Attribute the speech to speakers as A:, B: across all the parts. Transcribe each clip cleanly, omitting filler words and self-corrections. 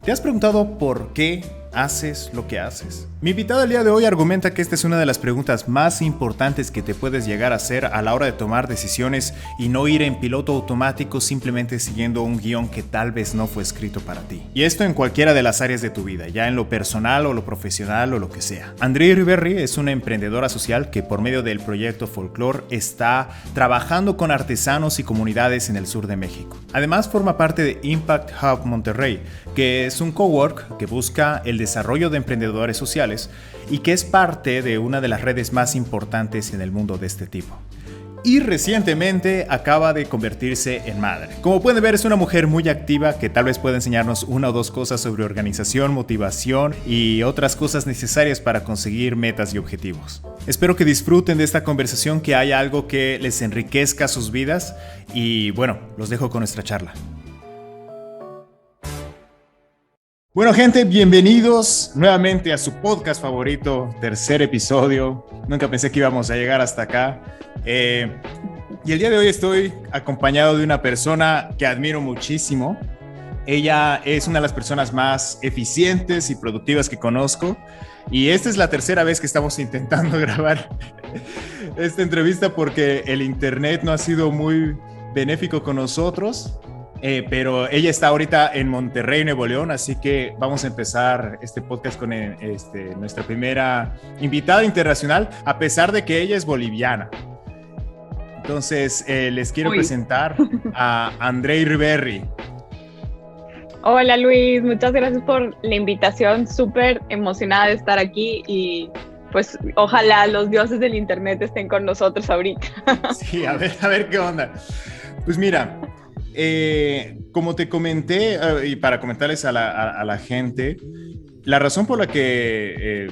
A: ¿Te has preguntado por qué haces lo que haces? Mi invitado el día de hoy argumenta que esta es una de las preguntas más importantes que te puedes llegar a hacer a la hora de tomar decisiones y no ir en piloto automático simplemente siguiendo un guión que tal vez no fue escrito para ti. Y esto en cualquiera de las áreas de tu vida, ya en lo personal o lo profesional o lo que sea. Andrea Iriberri es una emprendedora social que por medio del proyecto Folklore está trabajando con artesanos y comunidades en el sur de México. Además forma parte de Impact Hub Monterrey, que es un cowork que busca el desarrollo de emprendedores sociales y que es parte de una de las redes más importantes en el mundo de este tipo. Y recientemente acaba de convertirse en madre. Como pueden ver, es una mujer muy activa que tal vez pueda enseñarnos una o dos cosas sobre organización, motivación y otras cosas necesarias para conseguir metas y objetivos. Espero que disfruten de esta conversación, que haya algo que les enriquezca sus vidas y bueno, los dejo con nuestra charla. Bueno, gente, bienvenidos nuevamente a su podcast favorito, tercer episodio. Nunca pensé que íbamos a llegar hasta acá. Y el día de hoy estoy acompañado de una persona que admiro muchísimo. Ella es una de las personas más eficientes y productivas que conozco. Y esta es la tercera vez que estamos intentando grabar esta entrevista porque el internet no ha sido muy benéfico con nosotros. Pero ella está ahorita en Monterrey, Nuevo León, así que vamos a empezar este podcast con nuestra primera invitada internacional, a pesar de que ella es boliviana. Entonces, les quiero presentar a Andrea Iriberri.
B: Hola Luis, muchas gracias por la invitación, súper emocionada de estar aquí y pues ojalá los dioses del internet estén con nosotros ahorita.
A: Sí, a ver qué onda. Pues mira, como te comenté, y para comentarles a la gente, la razón por la que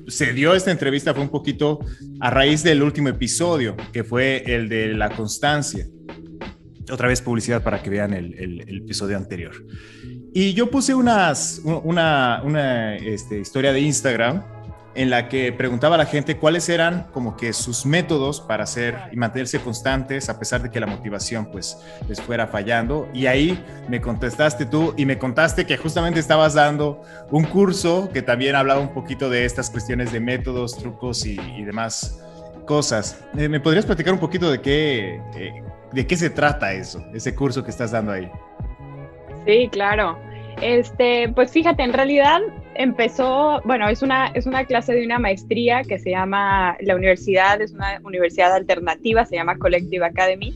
A: se dio esta entrevista fue un poquito a raíz del último episodio, que fue el de la constancia. Otra vez publicidad para que vean el episodio anterior. Y yo puse una historia de Instagram en la que preguntaba a la gente cuáles eran como que sus métodos para hacer y mantenerse constantes a pesar de que la motivación pues les fuera fallando. Y ahí me contestaste tú y me contaste que justamente estabas dando un curso que también hablaba un poquito de estas cuestiones de métodos, trucos y demás cosas. ¿Me podrías platicar un poquito de qué se trata ese curso que estás dando ahí?
B: Sí, claro. Pues fíjate, en realidad empezó, bueno, es una clase de una maestría que se llama, la universidad es una universidad alternativa, se llama Collective Academy,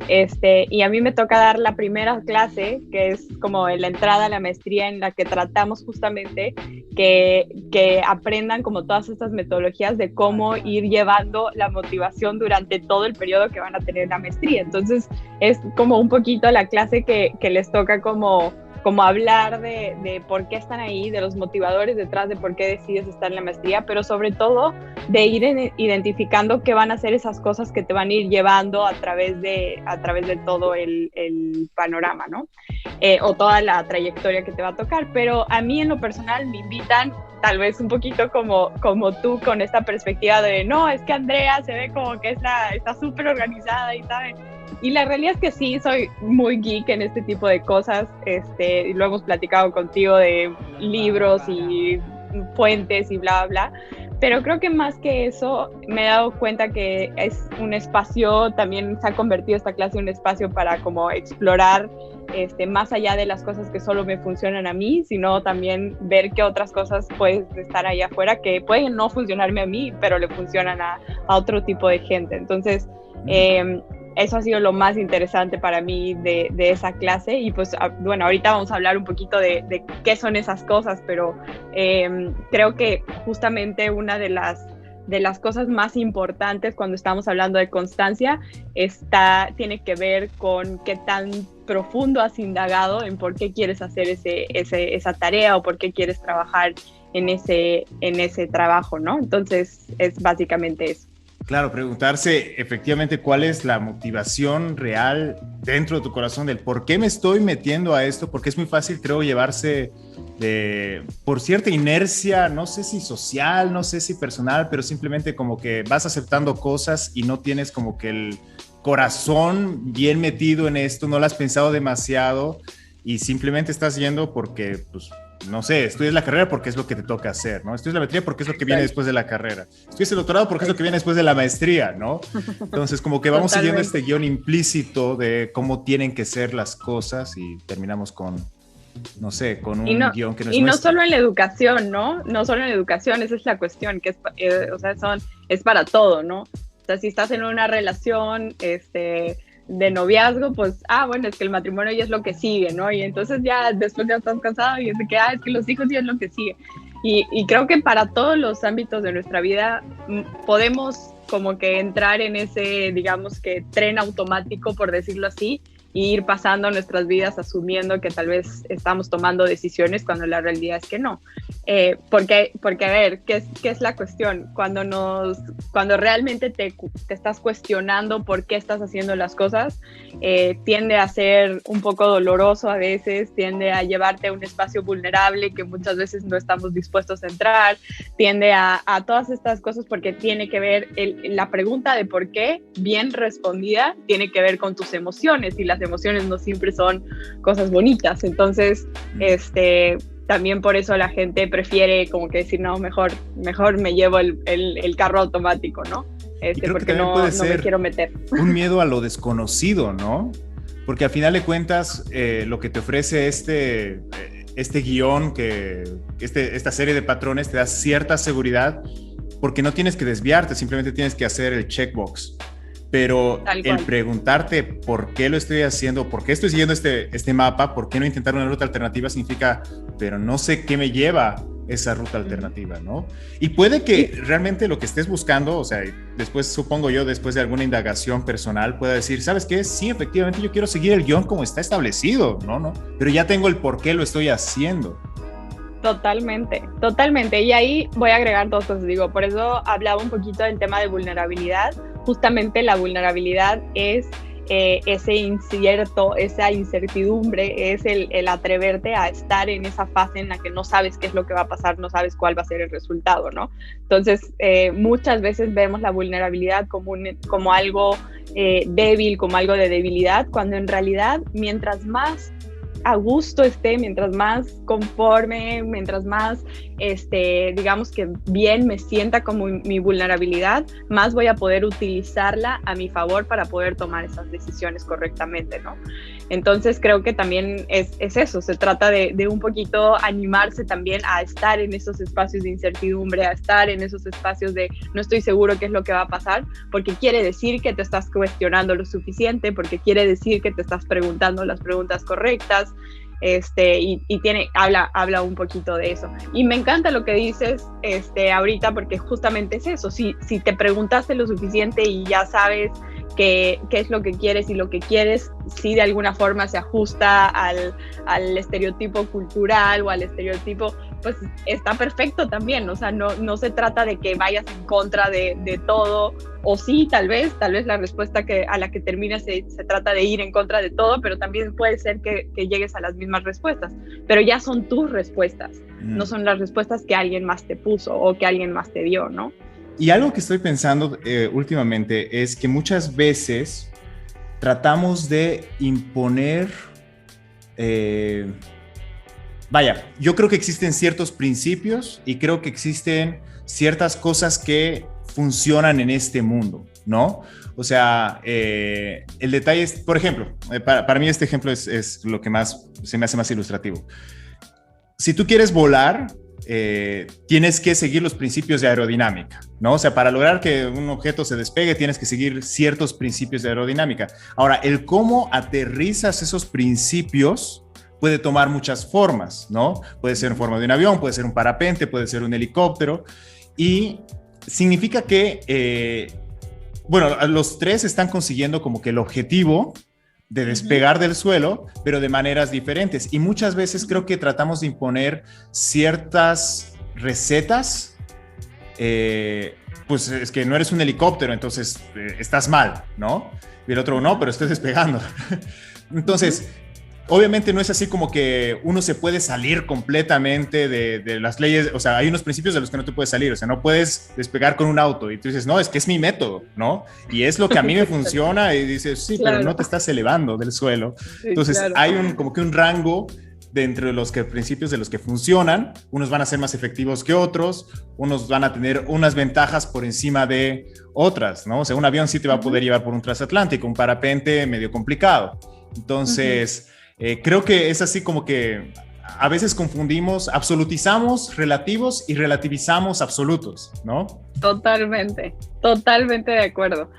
B: y a mí me toca dar la primera clase, que es como la entrada a la maestría, en la que tratamos justamente que aprendan como todas estas metodologías de cómo ir llevando la motivación durante todo el periodo que van a tener la maestría. Entonces es como un poquito la clase que les toca como hablar de por qué están ahí, de los motivadores detrás de por qué decides estar en la maestría, pero sobre todo de ir identificando qué van a ser esas cosas que te van a ir llevando a través de todo el panorama, ¿no? O toda la trayectoria que te va a tocar. Pero a mí en lo personal me invitan tal vez un poquito como tú, con esta perspectiva de no, es que Andrea se ve como que está súper organizada y tal. Y la realidad es que sí, soy muy geek en este tipo de cosas. Lo hemos platicado contigo de libros y fuentes y bla, bla, bla. Pero creo que más que eso, me he dado cuenta que es un espacio, también se ha convertido esta clase en un espacio para como explorar más allá de las cosas que solo me funcionan a mí, sino también ver qué otras cosas pueden estar allá afuera que pueden no funcionarme a mí, pero le funcionan a otro tipo de gente. Entonces, eso ha sido lo más interesante para mí de esa clase. Y pues bueno, ahorita vamos a hablar un poquito de qué son esas cosas, pero creo que justamente una de las cosas más importantes cuando estamos hablando de constancia tiene que ver con qué tan profundo has indagado en por qué quieres hacer esa tarea o por qué quieres trabajar en ese trabajo, ¿no? Entonces es básicamente eso.
A: Claro, preguntarse efectivamente cuál es la motivación real dentro de tu corazón del por qué me estoy metiendo a esto, porque es muy fácil, creo, llevarse por cierta inercia, no sé si social, no sé si personal, pero simplemente como que vas aceptando cosas y no tienes como que el corazón bien metido en esto, no lo has pensado demasiado y simplemente estás yendo porque pues, no sé, estudias la carrera porque es lo que te toca hacer, ¿no? Estudias la maestría porque es lo que viene después de la carrera. Estudias el doctorado porque es lo que viene después de la maestría, ¿no? Entonces, como que vamos siguiendo este guión implícito de cómo tienen que ser las cosas y terminamos con, no sé, con un guión que no es
B: y
A: nuestro.
B: No solo en la educación, ¿no? No solo en la educación, esa es la cuestión, que o sea, es para todo, ¿no? O sea, si estás en una relación, de noviazgo, pues, bueno, es que el matrimonio ya es lo que sigue, ¿no? Y entonces ya después ya estás casado y es de que, es que los hijos ya es lo que sigue. Y creo que para todos los ámbitos de nuestra vida podemos como que entrar en ese, digamos que tren automático, por decirlo así, y ir pasando nuestras vidas asumiendo que tal vez estamos tomando decisiones cuando la realidad es que no. Porque a ver, ¿qué es la cuestión? Cuando realmente te estás cuestionando por qué estás haciendo las cosas, tiende a ser un poco doloroso a veces, tiende a llevarte a un espacio vulnerable que muchas veces no estamos dispuestos a entrar, tiende a todas estas cosas porque tiene que ver, la pregunta de por qué, bien respondida, tiene que ver con tus emociones, y las emociones no siempre son cosas bonitas. Entonces, también por eso la gente prefiere como que decir, no, mejor me llevo el carro automático, ¿no? Porque no me quiero meter.
A: Un miedo a lo desconocido, ¿no? Porque al final de cuentas, lo que te ofrece este guión, esta serie de patrones te da cierta seguridad porque no tienes que desviarte, simplemente tienes que hacer el checkbox. Pero el preguntarte por qué lo estoy haciendo, por qué estoy siguiendo este mapa, por qué no intentar una ruta alternativa, significa, pero no sé qué me lleva esa ruta alternativa, ¿no? Y puede que realmente lo que estés buscando, o sea, después, supongo yo, después de alguna indagación personal, pueda decir, ¿sabes qué? Sí, efectivamente yo quiero seguir el guión como está establecido, ¿no? Pero ya tengo el por qué lo estoy haciendo.
B: Totalmente. Y ahí voy a agregar dos cosas, digo, por eso hablaba un poquito del tema de vulnerabilidad. Justamente la vulnerabilidad es ese incierto, esa incertidumbre, es el atreverte a estar en esa fase en la que no sabes qué es lo que va a pasar, no sabes cuál va a ser el resultado, ¿no? Entonces, muchas veces vemos la vulnerabilidad como algo débil, como algo de debilidad, cuando en realidad, mientras más a gusto esté, mientras más conforme, mientras más, digamos que bien me sienta como mi vulnerabilidad, más voy a poder utilizarla a mi favor para poder tomar esas decisiones correctamente, ¿no? Entonces creo que también es eso, se trata de un poquito animarse también a estar en esos espacios de incertidumbre, a estar en esos espacios de no estoy seguro qué es lo que va a pasar, porque quiere decir que te estás cuestionando lo suficiente, porque quiere decir que te estás preguntando las preguntas correctas, y habla un poquito de eso. Y me encanta lo que dices ahorita, porque justamente es eso, si te preguntaste lo suficiente y ya sabes qué es lo que quieres, y lo que quieres sí de alguna forma se ajusta al estereotipo cultural o al estereotipo, pues está perfecto también, o sea, no se trata de que vayas en contra de todo, o sí, tal vez la respuesta a la que terminas se trata de ir en contra de todo, pero también puede ser que llegues a las mismas respuestas, pero ya son tus respuestas, no son las respuestas que alguien más te puso o que alguien más te dio, ¿no?
A: Y algo que estoy pensando últimamente es que muchas veces tratamos de imponer, yo creo que existen ciertos principios y creo que existen ciertas cosas que funcionan en este mundo, ¿no? O sea, el detalle es, por ejemplo, para mí este ejemplo es lo que más se me hace más ilustrativo. Si tú quieres volar, tienes que seguir los principios de aerodinámica, ¿no? O sea, para lograr que un objeto se despegue, tienes que seguir ciertos principios de aerodinámica. Ahora, el cómo aterrizas esos principios puede tomar muchas formas, ¿no? Puede ser en forma de un avión, puede ser un parapente, puede ser un helicóptero, y significa que, los tres están consiguiendo como que el objetivo de despegar del suelo, pero de maneras diferentes. Y muchas veces creo que tratamos de imponer ciertas recetas, pues es que no eres un helicóptero, entonces estás mal, ¿no? Y el otro, no, pero estoy despegando. Entonces, obviamente no es así como que uno se puede salir completamente de las leyes, o sea, hay unos principios de los que no te puedes salir, o sea, no puedes despegar con un auto y tú dices, no, es que es mi método, ¿no? Y es lo que a mí me funciona, y dices, sí, claro, pero no te estás elevando del suelo. Entonces, claro, hay como que un rango dentro de los principios de los que funcionan. Unos van a ser más efectivos que otros, unos van a tener unas ventajas por encima de otras, ¿no? O sea, un avión sí te va a poder llevar por un transatlántico, un parapente medio complicado. Entonces, creo que es así como que a veces confundimos, absolutizamos relativos y relativizamos absolutos, ¿no?
B: Totalmente, totalmente de acuerdo.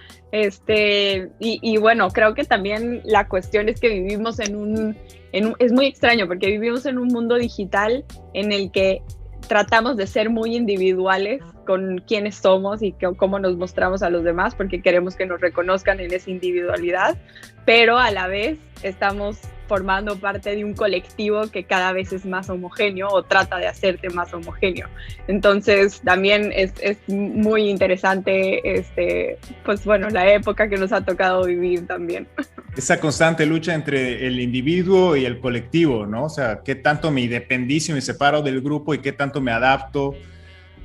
B: Y bueno, creo que también la cuestión es que vivimos es muy extraño porque vivimos en un mundo digital en el que tratamos de ser muy individuales con quiénes somos y cómo nos mostramos a los demás porque queremos que nos reconozcan en esa individualidad, pero a la vez estamos formando parte de un colectivo que cada vez es más homogéneo o trata de hacerte más homogéneo. Entonces también es muy interesante pues bueno, la época que nos ha tocado vivir también.
A: Esa constante lucha entre el individuo y el colectivo, ¿no? O sea, qué tanto me independizo y me separo del grupo y qué tanto me adapto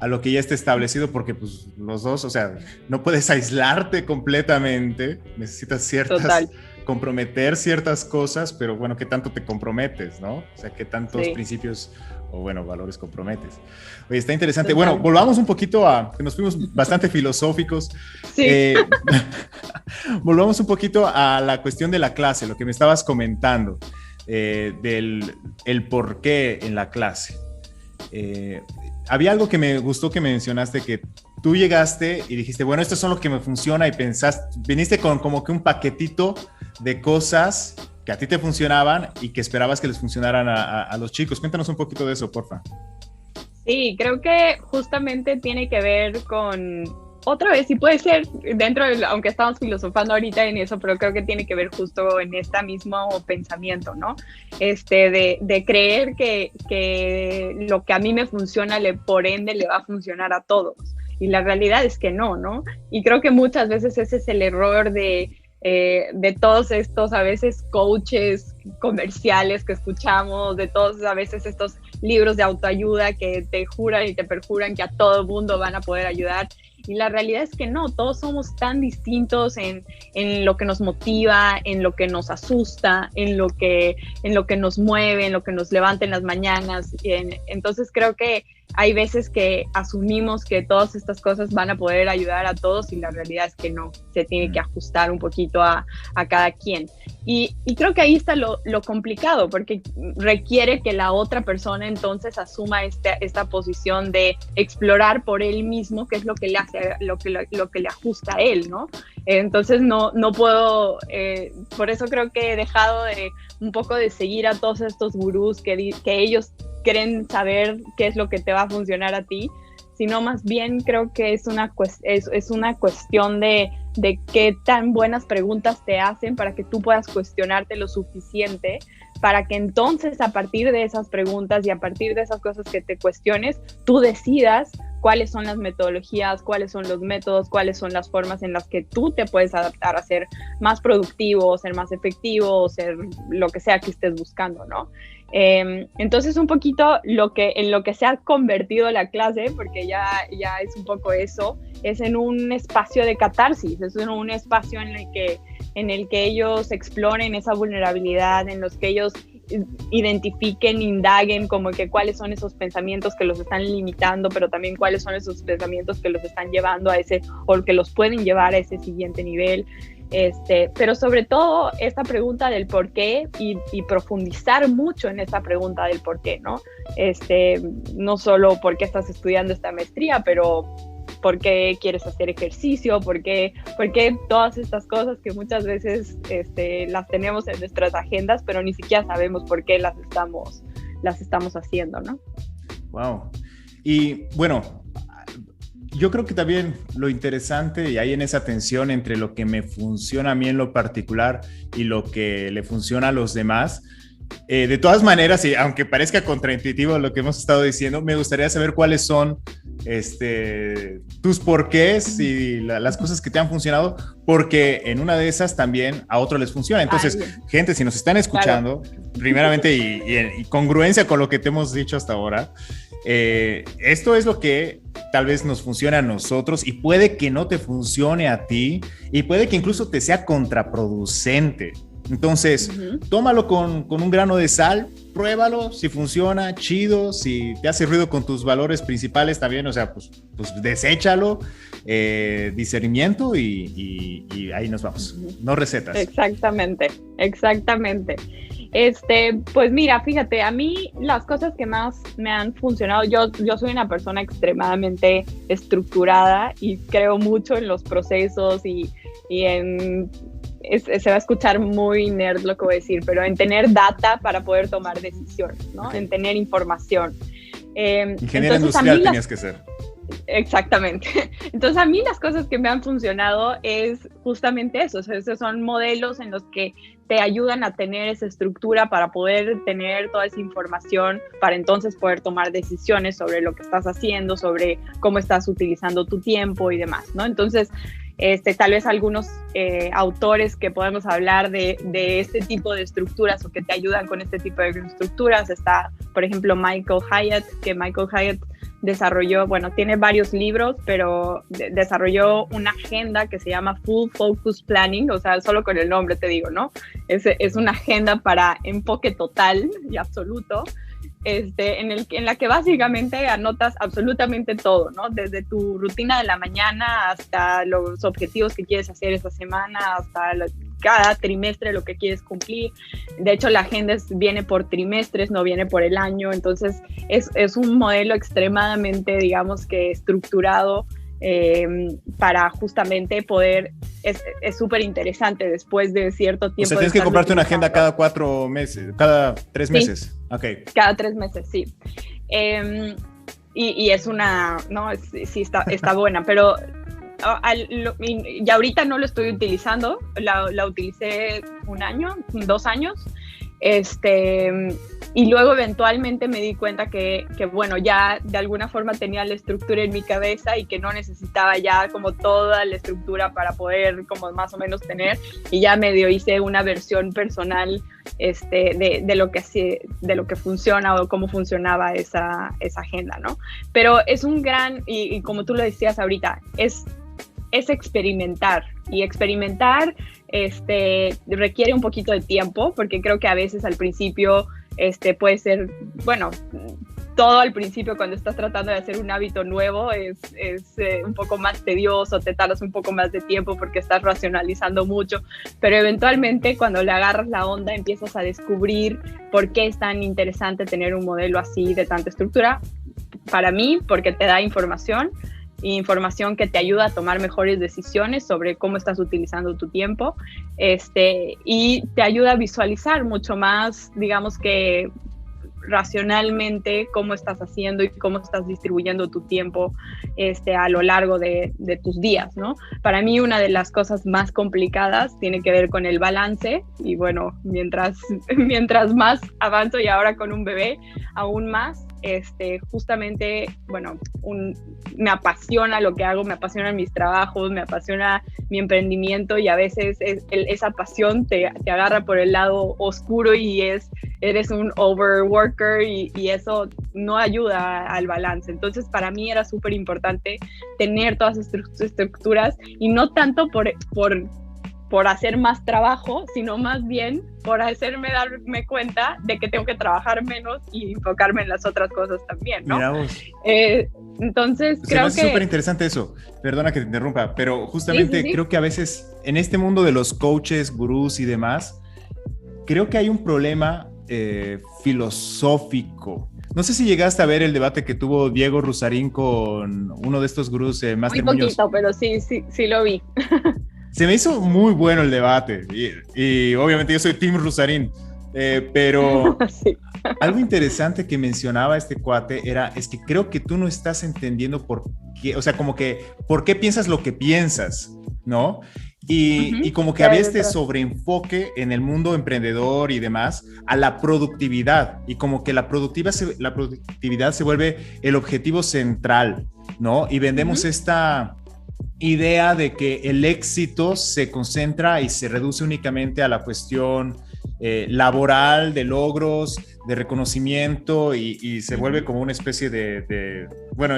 A: a lo que ya está establecido, porque pues los dos, o sea, no puedes aislarte completamente, necesitas comprometer ciertas cosas, pero bueno, ¿qué tanto te comprometes, no? O sea, ¿qué tantos principios o bueno, valores comprometes? Oye, está interesante. Total. Bueno, volvamos un poquito que nos fuimos bastante filosóficos. Sí. Volvamos un poquito a la cuestión de la clase, lo que me estabas comentando, del el por qué en la clase. Había algo que me gustó que mencionaste, que tú llegaste y dijiste, bueno, esto es lo que me funciona, y pensaste, viniste con como que un paquetito de cosas que a ti te funcionaban y que esperabas que les funcionaran a los chicos. Cuéntanos un poquito de eso, porfa.
B: Sí, creo que justamente tiene que ver con, otra vez, sí puede ser dentro de, aunque estamos filosofando ahorita en eso, pero creo que tiene que ver justo en este mismo pensamiento, ¿no? De creer que lo que a mí me funciona, por ende, le va a funcionar a todos. Y la realidad es que no, ¿no? Y creo que muchas veces ese es el error de todos estos, a veces, coaches comerciales que escuchamos, de todos, a veces, estos libros de autoayuda que te juran y te perjuran que a todo mundo van a poder ayudar. Y la realidad es que no, todos somos tan distintos en lo que nos motiva, en lo que nos asusta, en lo que nos mueve, en lo que nos levanta en las mañanas. Entonces creo que hay veces que asumimos que todas estas cosas van a poder ayudar a todos y la realidad es que no, se tiene que ajustar un poquito a cada quien. Y creo que ahí está lo complicado, porque requiere que la otra persona entonces asuma esta posición de explorar por él mismo qué es lo que le hace, lo que le ajusta a él, ¿no? Entonces no puedo, por eso creo que he dejado un poco de seguir a todos estos gurús que ellos creen saber qué es lo que te va a funcionar a ti, sino más bien creo que es una cuestión de qué tan buenas preguntas te hacen para que tú puedas cuestionarte lo suficiente para que entonces a partir de esas preguntas y a partir de esas cosas que te cuestiones, tú decidas cuáles son las metodologías, cuáles son los métodos, cuáles son las formas en las que tú te puedes adaptar a ser más productivo, ser más efectivo, ser lo que sea que estés buscando, ¿no? Entonces un poquito en lo que se ha convertido la clase, porque ya es un poco eso, es en un espacio de catarsis, es en un espacio en el que ellos exploren esa vulnerabilidad, en los que ellos identifiquen, indaguen como que cuáles son esos pensamientos que los están limitando, pero también cuáles son esos pensamientos que los están llevando a ese, o que los pueden llevar a ese siguiente nivel. Pero sobre todo esta pregunta del por qué y profundizar mucho en esta pregunta del por qué, ¿no? No solo por qué estás estudiando esta maestría, pero por qué quieres hacer ejercicio, por qué todas estas cosas que muchas veces las tenemos en nuestras agendas, pero ni siquiera sabemos por qué las estamos haciendo, ¿no?
A: Wow. Y bueno, yo creo que también lo interesante, y hay en esa tensión entre lo que me funciona a mí en lo particular y lo que le funciona a los demás, de todas maneras, y aunque parezca contraintuitivo lo que hemos estado diciendo, me gustaría saber cuáles son tus porqués y las cosas que te han funcionado, porque en una de esas también a otros les funciona. Entonces, gente, si nos están escuchando, claro, primeramente y congruencia con lo que te hemos dicho hasta ahora, esto es lo que tal vez nos funciona a nosotros y puede que no te funcione a ti y puede que incluso te sea contraproducente, Entonces, tómalo con un grano de sal, pruébalo, si funciona, chido, si te hace ruido con tus valores principales también, o sea, pues deséchalo, discernimiento y ahí nos vamos, no recetas.
B: Exactamente. Pues mira, fíjate, a mí las cosas que más me han funcionado, yo soy una persona extremadamente estructurada y creo mucho en los procesos y en... se va a escuchar muy nerd lo que voy a decir, pero en tener data para poder tomar decisiones, ¿no? Okay. En tener información.
A: Ingeniero industrial tenías que ser.
B: Exactamente. Entonces a mí las cosas que me han funcionado es justamente eso. O sea, esos son modelos en los que te ayudan a tener esa estructura para poder tener toda esa información, para entonces poder tomar decisiones sobre lo que estás haciendo, sobre cómo estás utilizando tu tiempo y demás, ¿no? Entonces, tal vez algunos autores que podemos hablar de este tipo de estructuras o que te ayudan con este tipo de estructuras. Está, por ejemplo, Michael Hyatt, que Michael Hyatt desarrolló, bueno, tiene varios libros, pero desarrolló una agenda que se llama Full Focus Planning, o sea, solo con el nombre te digo, ¿no? Es una agenda para enfoque total y absoluto, en la que básicamente anotas absolutamente todo, ¿no? Desde tu rutina de la mañana hasta los objetivos que quieres hacer esa semana, hasta cada trimestre lo que quieres cumplir. De hecho, la agenda viene por trimestres, no viene por el año, entonces es un modelo extremadamente, digamos que estructurado, para justamente poder, es súper interesante después de cierto tiempo.
A: O sea, tienes que comprarte una agenda cada 4 meses, cada 3 meses.
B: Sí,
A: okay.
B: Cada 3 meses, sí. Y es una, no, sí está buena, pero y ahorita no lo estoy utilizando, la utilicé 1 año, 2 años, y luego eventualmente me di cuenta que bueno, ya de alguna forma tenía la estructura en mi cabeza y que no necesitaba ya como toda la estructura para poder como más o menos tener, y ya medio hice una versión personal de lo que funciona o cómo funcionaba esa agenda, ¿no? Pero es un gran, y como tú lo decías ahorita, es experimentar, y experimentar requiere un poquito de tiempo, porque creo que a veces al principio puede ser, bueno, todo al principio cuando estás tratando de hacer un hábito nuevo es un poco más tedioso, te tardas un poco más de tiempo porque estás racionalizando mucho, pero eventualmente cuando le agarras la onda empiezas a descubrir por qué es tan interesante tener un modelo así de tanta estructura. Para mí, porque te da información que te ayuda a tomar mejores decisiones sobre cómo estás utilizando tu tiempo, y te ayuda a visualizar mucho más, digamos que racionalmente, cómo estás haciendo y cómo estás distribuyendo tu tiempo a lo largo de tus días, ¿no? Para mí una de las cosas más complicadas tiene que ver con el balance, y bueno, mientras más avanzo, y ahora con un bebé aún más, justamente, bueno, me apasiona lo que hago, me apasionan mis trabajos, me apasiona mi emprendimiento, y a veces esa pasión te agarra por el lado oscuro y eres un overworker, y eso no ayuda al balance. Entonces, para mí era súper importante tener todas estas estructuras, y no tanto por hacer más trabajo, sino más bien por darme cuenta de que tengo que trabajar menos y enfocarme en las otras cosas también, ¿no?
A: Mira vos.
B: Entonces, creo que...
A: Es súper interesante eso, perdona que te interrumpa, pero justamente
B: sí.
A: Creo que a veces en este mundo de los coaches, gurús y demás, creo que hay un problema filosófico. No sé si llegaste a ver el debate que tuvo Diego Rusarín con uno de estos gurús, Master
B: Muy
A: Muñoz.
B: poquito, pero sí lo vi.
A: Se me hizo muy bueno el debate, y obviamente yo soy Team Rusarín, pero sí. Algo interesante que mencionaba este cuate es que creo que tú no estás entendiendo por qué, o sea, como que por qué piensas lo que piensas, ¿no? Y como que había este sobreenfoque en el mundo emprendedor y demás a la productividad, y como que la productividad se vuelve el objetivo central, ¿no? Y vendemos esta idea de que el éxito se concentra y se reduce únicamente a la cuestión laboral, de logros, de reconocimiento y se vuelve como una especie bueno,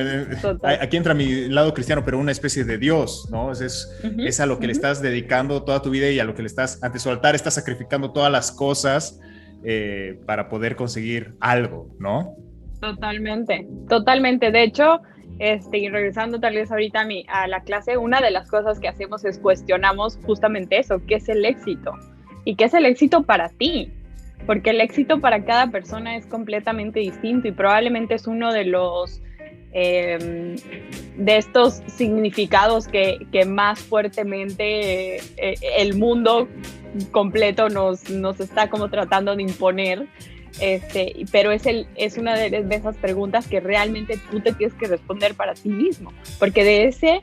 A: aquí entra mi lado cristiano, pero una especie de Dios, ¿no? Es a lo que le estás dedicando toda tu vida y a lo que le estás, ante su altar, estás sacrificando todas las cosas para poder conseguir algo, ¿no?
B: Totalmente, totalmente. De hecho, y regresando tal vez ahorita a la clase, una de las cosas que hacemos es cuestionamos justamente eso, ¿qué es el éxito? ¿Y qué es el éxito para ti? Porque el éxito para cada persona es completamente distinto y probablemente es uno de los de estos significados que más fuertemente el mundo completo nos está como tratando de imponer. Pero es una de esas preguntas que realmente tú te tienes que responder para ti mismo, porque de ese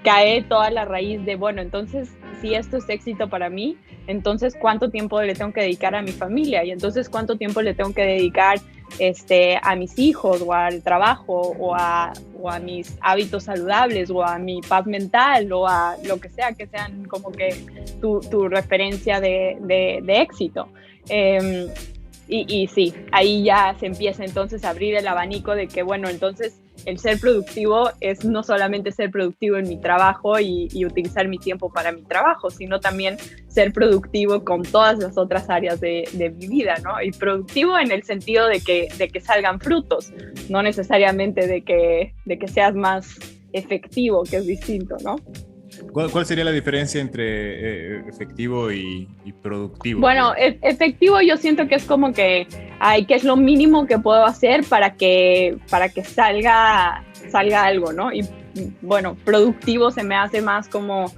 B: cae toda la raíz de, bueno, entonces, si esto es éxito para mí, entonces, ¿cuánto tiempo le tengo que dedicar a mi familia? Y entonces, ¿cuánto tiempo le tengo que dedicar a mis hijos, o al trabajo, o a mis hábitos saludables, o a mi paz mental, o a lo que sea, que sean como que tu referencia de éxito? Y sí, ahí ya se empieza entonces a abrir el abanico de que, bueno, entonces el ser productivo es no solamente ser productivo en mi trabajo y utilizar mi tiempo para mi trabajo, sino también ser productivo con todas las otras áreas de mi vida, ¿no? Y productivo en el sentido de que salgan frutos, no necesariamente de que seas más efectivo, que es distinto, ¿no?
A: ¿Cuál sería la diferencia entre efectivo y productivo?
B: Bueno, efectivo yo siento que es como que es lo mínimo que puedo hacer para que salga algo, ¿no? Y bueno, productivo se me hace más como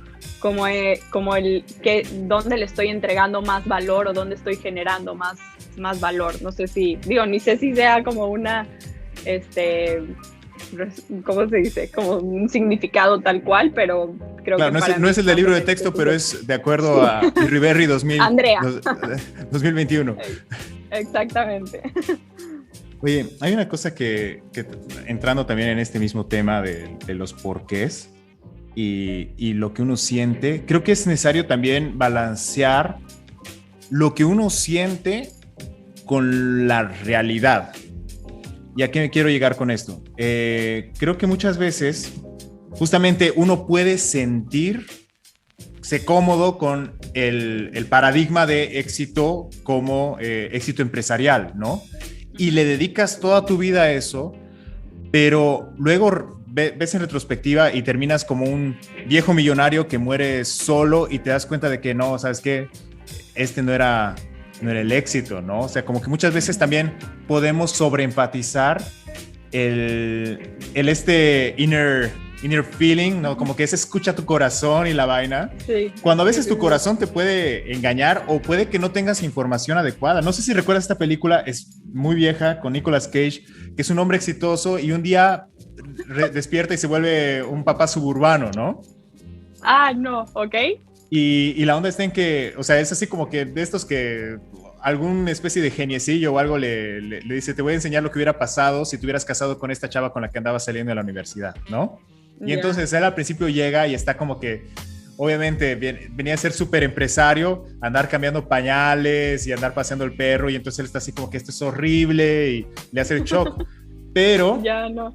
B: el que dónde le estoy entregando más valor o dónde estoy generando más valor. No sé ni sé si sea como una ¿cómo se dice? Como un significado tal cual, pero creo
A: claro,
B: que
A: no es el del libro de texto, pero es de acuerdo a Riverri
B: Andrea.
A: 2021.
B: Exactamente.
A: Oye, hay una cosa que entrando también en este mismo tema de los porqués y lo que uno siente, creo que es necesario también balancear lo que uno siente con la realidad. ¿Y a qué me quiero llegar con esto? Creo que muchas veces justamente uno puede sentirse cómodo con el paradigma de éxito como éxito empresarial, ¿no? Y le dedicas toda tu vida a eso, pero luego ves en retrospectiva y terminas como un viejo millonario que muere solo y te das cuenta de que no, ¿sabes qué? No era el éxito, ¿no? O sea, como que muchas veces también podemos sobreempatizar el inner feeling, ¿no? Como que se escucha tu corazón y la vaina. Sí. Cuando a veces tu corazón te puede engañar o puede que no tengas información adecuada. No sé si recuerdas esta película, es muy vieja, con Nicolas Cage, que es un hombre exitoso y un día despierta y se vuelve un papá suburbano, ¿no?
B: Ah, no, ok.
A: Y la onda está en que, o sea, es así como que de estos que alguna especie de geniecillo o algo le dice, te voy a enseñar lo que hubiera pasado si te hubieras casado con esta chava con la que andabas saliendo de la universidad, ¿no? Y entonces él al principio llega y está como que, obviamente, venía a ser súper empresario, andar cambiando pañales y andar paseando el perro, y entonces él está así como que esto es horrible y le hace el shock. Pero,
B: ya no.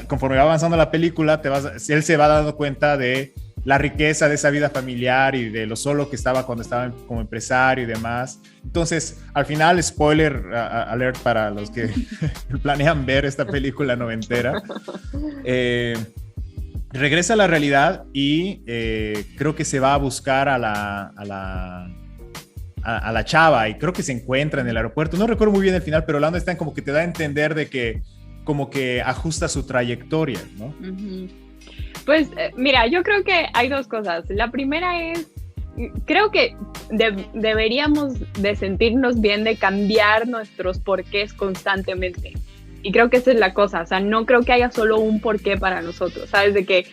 A: Conforme va avanzando la película, él se va dando cuenta de la riqueza de esa vida familiar y de lo solo que estaba cuando estaba como empresario y demás. Entonces, al final, spoiler alert para los que planean ver esta película noventera, regresa a la realidad y creo que se va a buscar a la chava y creo que se encuentra en el aeropuerto. No recuerdo muy bien el final, pero la onda está como que te da a entender de que como que ajusta su trayectoria, ¿no?
B: Uh-huh. Pues mira, yo creo que hay dos cosas. La primera es, creo que deberíamos de sentirnos bien de cambiar nuestros porqués constantemente. Y creo que esa es la cosa, o sea, no creo que haya solo un porqué para nosotros, ¿sabes? De que,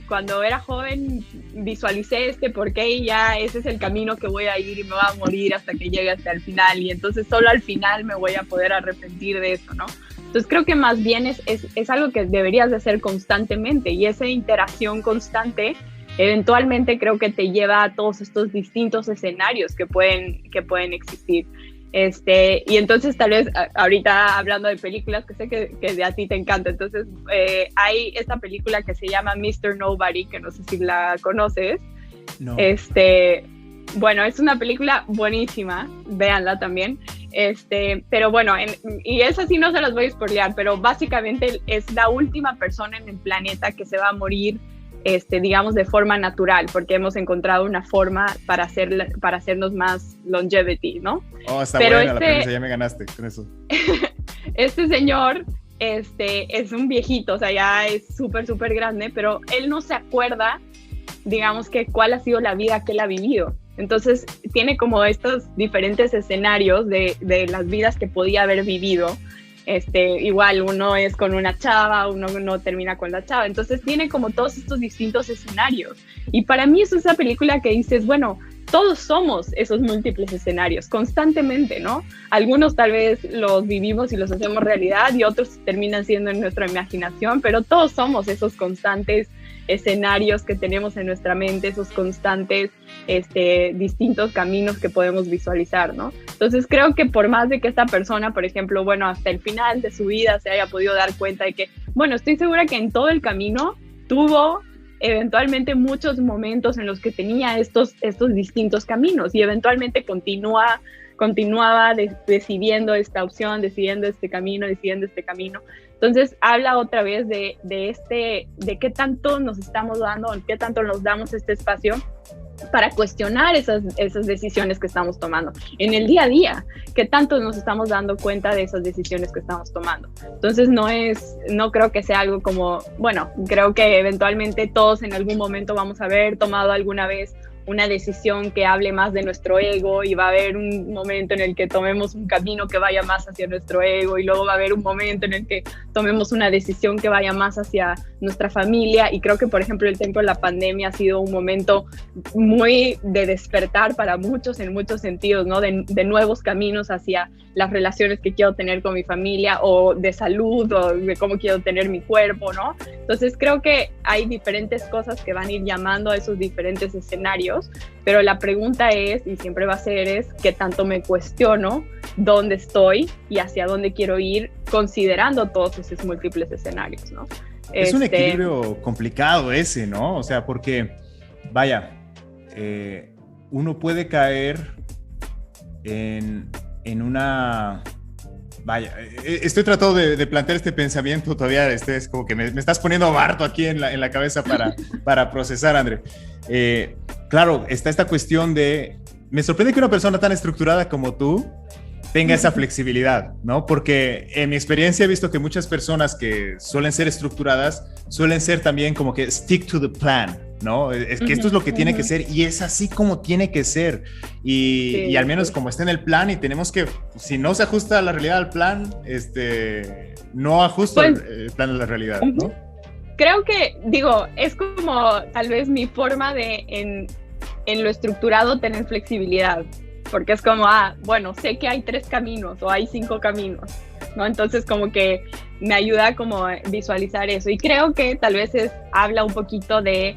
B: cuando era joven visualicé este porqué y ya ese es el camino que voy a ir y me voy a morir hasta que llegue hasta el final y entonces solo al final me voy a poder arrepentir de eso, ¿no? Entonces creo que más bien es algo que deberías de hacer constantemente y esa interacción constante eventualmente creo que te lleva a todos estos distintos escenarios que pueden existir. Y entonces tal vez ahorita hablando de películas que sé que a ti te encanta, entonces hay esta película que se llama Mr. Nobody, que no sé si la conoces.
A: No.
B: Bueno, es una película buenísima, véanla también. Pero bueno, y esa sí no se las voy a spoilear, pero básicamente es la última persona en el planeta que se va a morir, digamos, de forma natural, porque hemos encontrado una forma para hacernos más longevity, ¿no?
A: Oh, está buena la premisa, ya me ganaste con eso.
B: Este señor, es un viejito, o sea, ya es súper, súper grande, pero él no se acuerda, digamos, que cuál ha sido la vida que él ha vivido. Entonces tiene como estos diferentes escenarios de las vidas que podía haber vivido. Igual uno es con una chava, uno no termina con la chava. Entonces tiene como todos estos distintos escenarios. Y para mí es esa película que dices, bueno, todos somos esos múltiples escenarios constantemente, ¿no? Algunos tal vez los vivimos y los hacemos realidad y otros terminan siendo en nuestra imaginación, pero todos somos esos constantes escenarios que tenemos en nuestra mente, esos constantes distintos caminos que podemos visualizar, ¿no? Entonces creo que por más de que esta persona, por ejemplo, bueno, hasta el final de su vida se haya podido dar cuenta de que, bueno, estoy segura que en todo el camino tuvo eventualmente muchos momentos en los que tenía estos distintos caminos y eventualmente continuaba decidiendo esta opción, decidiendo este camino. Entonces habla otra vez de qué tanto nos estamos dando, qué tanto nos damos este espacio para cuestionar esas decisiones que estamos tomando en el día a día, qué tanto nos estamos dando cuenta de esas decisiones que estamos tomando. Entonces no creo que sea algo como, bueno, creo que eventualmente todos en algún momento vamos a haber tomado alguna vez una decisión que hable más de nuestro ego y va a haber un momento en el que tomemos un camino que vaya más hacia nuestro ego y luego va a haber un momento en el que tomemos una decisión que vaya más hacia nuestra familia y creo que por ejemplo el tiempo de la pandemia ha sido un momento muy de despertar para muchos en muchos sentidos, ¿no? De nuevos caminos hacia las relaciones que quiero tener con mi familia o de salud o de cómo quiero tener mi cuerpo, ¿no? Entonces creo que hay diferentes cosas que van a ir llamando a esos diferentes escenarios, pero la pregunta es, y siempre va a ser, es qué tanto me cuestiono dónde estoy y hacia dónde quiero ir considerando todos esos múltiples escenarios, ¿no?
A: Es un equilibrio complicado ese, ¿no? O sea, porque, vaya, uno puede caer en una... Vaya, estoy tratando de plantear este pensamiento todavía, es como que me estás poniendo barto aquí en la cabeza para procesar, André. Claro, está esta cuestión de... Me sorprende que una persona tan estructurada como tú tenga esa flexibilidad, ¿no? Porque en mi experiencia he visto que muchas personas que suelen ser estructuradas suelen ser también como que stick to the plan, ¿no? Es que esto es lo que tiene que ser y es así como tiene que ser y al menos como está en el plan y tenemos que, si no se ajusta la realidad al plan, no ajusta pues, el plan a la realidad, ¿no?
B: Creo que, digo, es como tal vez mi forma de en lo estructurado tener flexibilidad, porque es como, bueno, sé que hay 3 caminos o hay 5 caminos, ¿no? Entonces como que me ayuda como a visualizar eso y creo que tal vez habla un poquito de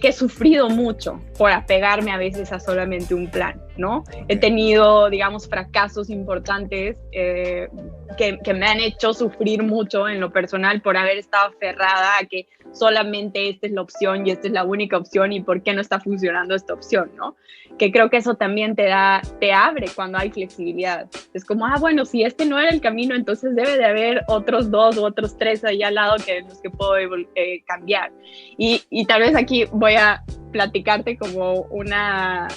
B: que he sufrido mucho por apegarme a veces a solamente un plan, ¿no? He tenido, digamos, fracasos importantes que me han hecho sufrir mucho en lo personal por haber estado aferrada a que solamente esta es la opción y esta es la única opción y por qué no está funcionando esta opción, ¿no? Que creo que eso también te abre cuando hay flexibilidad. Es como, bueno, si este no era el camino, entonces debe de haber otros 2 o otros 3 ahí al lado que los que puedo cambiar. Y tal vez aquí voy a platicarte como una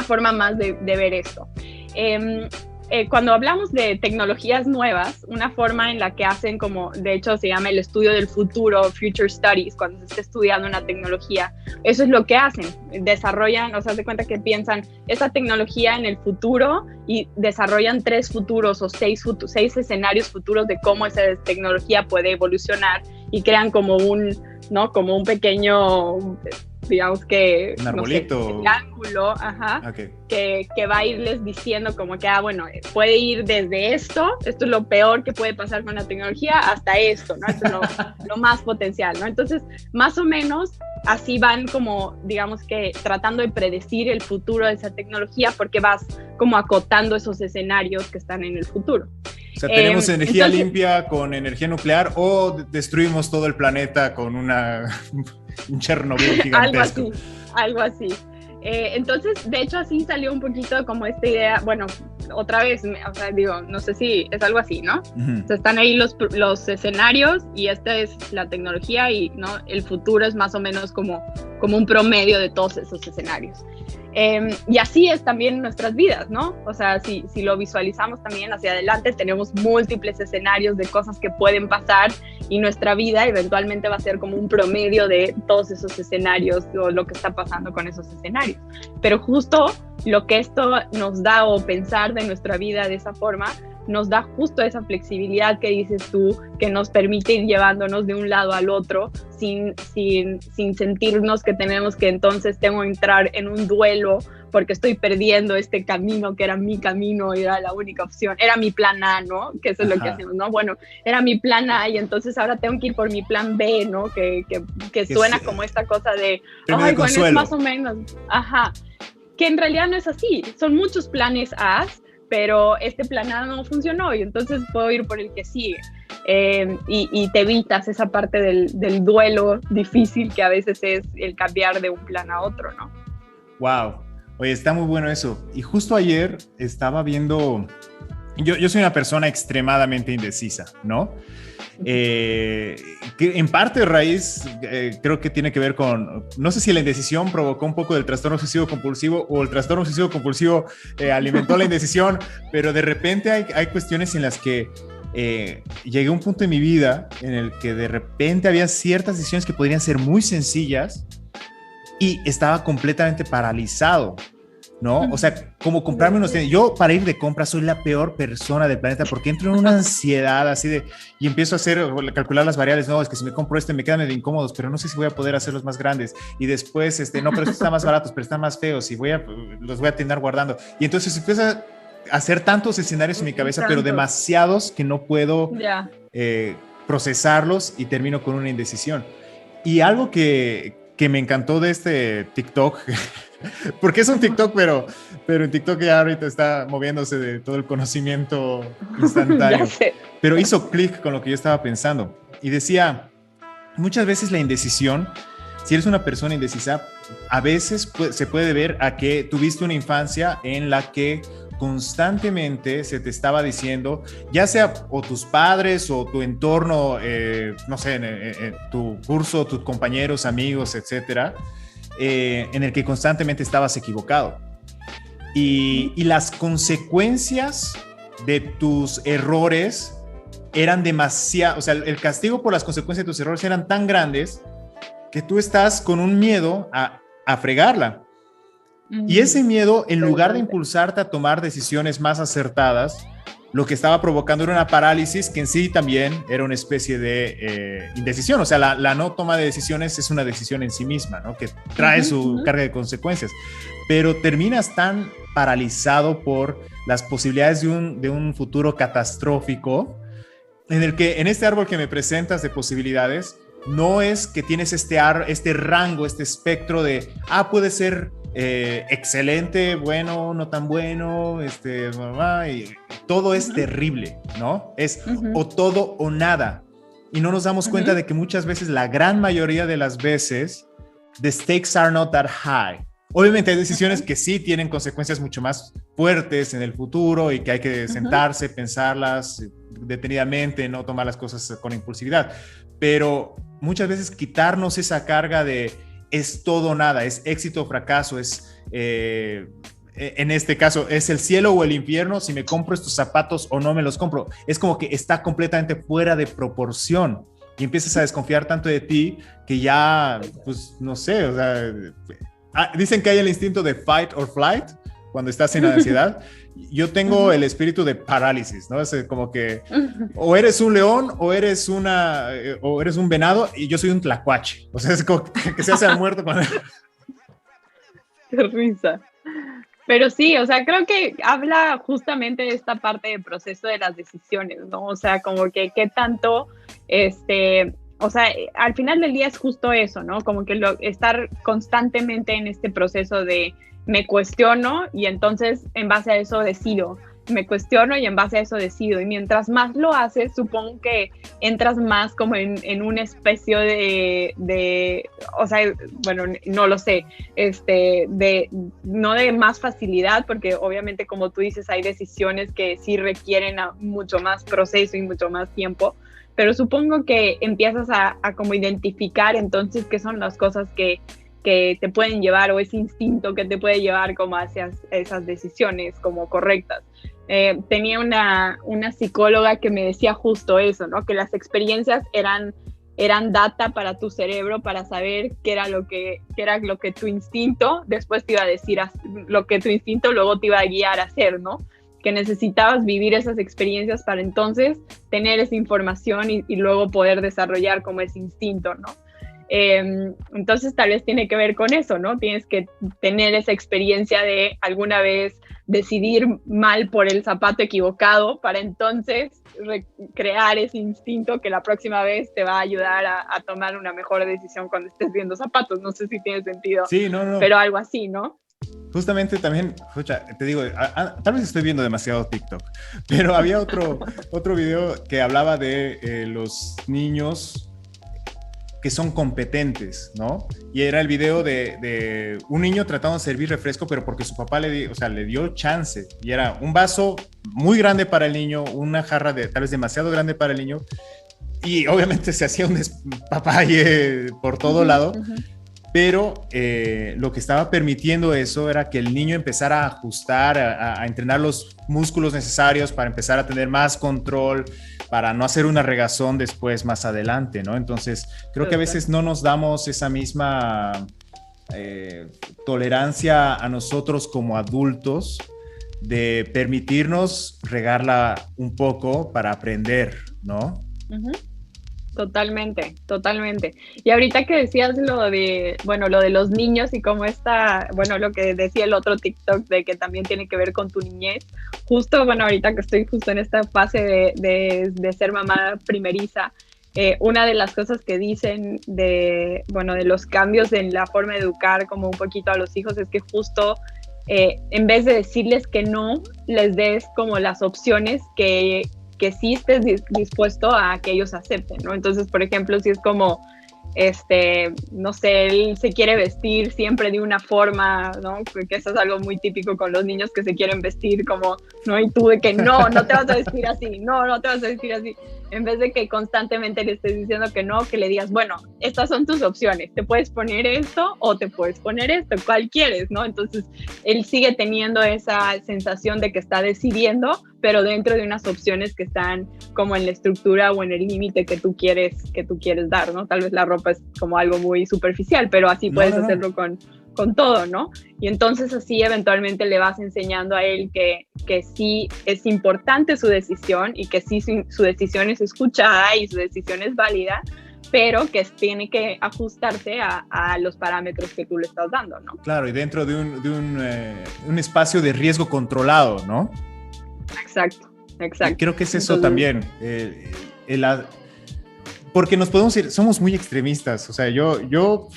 B: forma más de ver esto. Cuando hablamos de tecnologías nuevas, una forma en la que hacen como, de hecho se llama el estudio del futuro, Future Studies, cuando se está estudiando una tecnología, eso es lo que hacen, desarrollan, o sea, se cuenta que piensan esa tecnología en el futuro y desarrollan 3 futuros o 6 escenarios futuros de cómo esa tecnología puede evolucionar y crean como un pequeño digamos que,
A: un
B: no sé,
A: arbolito.
B: triángulo, ajá,
A: Okay.
B: que va a irles diciendo como que, bueno, puede ir desde esto es lo peor que puede pasar con la tecnología, hasta esto, ¿no? Esto es lo más potencial, ¿no? Entonces, más o menos así van como, digamos que tratando de predecir el futuro de esa tecnología porque vas como acotando esos escenarios que están en el futuro.
A: O sea, tenemos energía limpia con energía nuclear o destruimos todo el planeta con un Chernobyl gigantesco.
B: Algo así. Entonces, de hecho, así salió un poquito como esta idea, bueno, otra vez, o sea, digo, no sé si es algo así, ¿no?
A: Uh-huh.
B: O sea, están ahí los escenarios y esta es la tecnología y, ¿no? El futuro es más o menos como un promedio de todos esos escenarios. Y así es también nuestras vidas, ¿no? O sea, si lo visualizamos también hacia adelante, tenemos múltiples escenarios de cosas que pueden pasar y nuestra vida eventualmente va a ser como un promedio de todos esos escenarios o lo que está pasando con esos escenarios. Pero justo lo que esto nos da o pensar de nuestra vida de esa forma, nos da justo esa flexibilidad que dices tú, que nos permite ir llevándonos de un lado al otro sin sentirnos que tenemos que entonces tengo que entrar en un duelo porque estoy perdiendo este camino que era mi camino y era la única opción, era mi plan A, ¿no? Que eso es lo que hacemos, ¿no? Bueno, era mi plan A y entonces ahora tengo que ir por mi plan B, ¿no? Que suena como esta cosa de, ay, bueno, es más o menos, ajá, que en realidad no es así, son muchos planes A, pero este plan A no funcionó y entonces puedo ir por el que sigue. Y te evitas esa parte del duelo difícil que a veces es el cambiar de un plan a otro, ¿no?
A: Wow. Oye, está muy bueno eso. Y justo ayer estaba viendo... Yo soy una persona extremadamente indecisa, ¿no? Que en parte de raíz creo que tiene que ver con, no sé si la indecisión provocó un poco del trastorno obsesivo compulsivo o el trastorno obsesivo compulsivo alimentó la indecisión, pero de repente hay cuestiones en las que llegué a un punto en mi vida en el que de repente había ciertas decisiones que podrían ser muy sencillas y estaba completamente paralizado, ¿no? O sea, como comprarme unos tenis. Yo para ir de compras soy la peor persona del planeta porque entro en una ansiedad así de, y empiezo a calcular las variables. No, es que si me compro me quedan medio incómodos, pero no sé si voy a poder hacerlos más grandes. Y después, no, pero estos están más baratos, pero están más feos y los voy a tener guardando. Y entonces empieza a hacer tantos escenarios en mi cabeza, pero demasiados que no puedo procesarlos y termino con una indecisión. Y algo que me encantó de este TikTok, porque es un TikTok, pero en TikTok ya ahorita está moviéndose de todo el conocimiento instantáneo, pero hizo clic con lo que yo estaba pensando y decía, muchas veces la indecisión, si eres una persona indecisa, a veces se puede ver a que tuviste una infancia en la que constantemente se te estaba diciendo, ya sea o tus padres o tu entorno, no sé, en tu curso, tus compañeros, amigos, etcétera, en el que constantemente estabas equivocado. Y las consecuencias de tus errores eran demasiado, o sea, el castigo por las consecuencias de tus errores eran tan grandes que tú estás con un miedo a fregarla. Y ese miedo, en lugar de impulsarte a tomar decisiones más acertadas, lo que estaba provocando era una parálisis que en sí también era una especie de indecisión. O sea, la no toma de decisiones es una decisión en sí misma, ¿no? Que trae su carga de consecuencias. Pero terminas tan paralizado por las posibilidades de un futuro catastrófico en el que en este árbol que me presentas de posibilidades, no es que tienes este rango, este espectro de, puede ser excelente, bueno, no tan bueno, y todo es terrible, ¿no? Es o todo o nada. Y no nos damos cuenta de que muchas veces, la gran mayoría de las veces, the stakes are not that high. Obviamente hay decisiones que sí tienen consecuencias mucho más fuertes en el futuro y que hay que sentarse, pensarlas detenidamente, no tomar las cosas con impulsividad. Pero muchas veces quitarnos esa carga de es todo o nada, es éxito o fracaso, en este caso, es el cielo o el infierno, si me compro estos zapatos o no me los compro. Es como que está completamente fuera de proporción y empiezas a desconfiar tanto de ti que ya, pues, no sé, o sea, dicen que hay el instinto de fight or flight cuando estás en ansiedad, yo tengo el espíritu de parálisis, ¿no? Es como que o eres un león o eres un venado y yo soy un tlacuache. O sea, es como que se hace al muerto con él.
B: Qué risa. Pero sí, o sea, creo que habla justamente de esta parte del proceso de las decisiones, ¿no? O sea, como que qué tanto, o sea, al final del día es justo eso, ¿no? Como que estar constantemente en este proceso de me cuestiono y entonces en base a eso decido. Me cuestiono y en base a eso decido. Y mientras más lo haces, supongo que entras más como en una especie o sea, bueno, no lo sé, no de más facilidad, porque obviamente como tú dices, hay decisiones que sí requieren mucho más proceso y mucho más tiempo, pero supongo que empiezas a como identificar entonces qué son las cosas que te pueden llevar, o ese instinto que te puede llevar como hacia esas decisiones como correctas. Tenía una psicóloga que me decía justo eso, ¿no? Que las experiencias eran data para tu cerebro para saber qué era lo que tu instinto después te iba a decir, lo que tu instinto luego te iba a guiar a hacer, ¿no? Que necesitabas vivir esas experiencias para entonces tener esa información y luego poder desarrollar como ese instinto, ¿no? Entonces tal vez tiene que ver con eso, ¿no? Tienes que tener esa experiencia de alguna vez decidir mal por el zapato equivocado para entonces crear ese instinto que la próxima vez te va a ayudar a tomar una mejor decisión cuando estés viendo zapatos. No sé si tiene sentido,
A: sí, no.
B: Pero algo así, ¿no?
A: Justamente también, escucha, te digo, tal vez estoy viendo demasiado TikTok, pero había otro video que hablaba de los niños que son competentes, ¿no? Y era el video de un niño tratando de servir refresco, pero porque su papá le dio chance. Y era un vaso muy grande para el niño, una jarra tal vez demasiado grande para el niño. Y obviamente se hacía un despapalle por todo lado. Pero lo que estaba permitiendo eso era que el niño empezara a ajustar, a entrenar los músculos necesarios para empezar a tener más control, para no hacer una regazón después más adelante, ¿no? Entonces, creo que a veces no nos damos esa misma tolerancia a nosotros como adultos de permitirnos regarla un poco para aprender, ¿no?
B: Totalmente. Y ahorita que decías lo de los niños y cómo lo que decía el otro TikTok de que también tiene que ver con tu niñez, justo, ahorita que estoy justo en esta fase de ser mamá primeriza, una de las cosas que dicen de los cambios en la forma de educar como un poquito a los hijos es que justo en vez de decirles que no, les des como las opciones que sí estés dispuesto a que ellos acepten, ¿no? Entonces, por ejemplo, si es como, no sé, él se quiere vestir siempre de una forma, ¿no? Porque eso es algo muy típico con los niños que se quieren vestir como, ¿no? Y tú de que no te vas a vestir así, no te vas a vestir así. En vez de que constantemente le estés diciendo que no, que le digas, bueno, estas son tus opciones, te puedes poner esto o te puedes poner esto, ¿cuál quieres, no? Entonces, él sigue teniendo esa sensación de que está decidiendo, pero dentro de unas opciones que están como en la estructura o en el límite que tú quieres dar, ¿no? Tal vez la ropa es como algo muy superficial, pero así puedes hacerlo con todo, ¿no? Y entonces así eventualmente le vas enseñando a él que sí es importante su decisión y que sí su decisión es escuchada y su decisión es válida, pero que tiene que ajustarse a los parámetros que tú le estás dando, ¿no?
A: Claro, y dentro de un espacio de riesgo controlado, ¿no?
B: Exacto.
A: Creo que es eso también. Porque nos podemos ir, somos muy extremistas. O sea, yo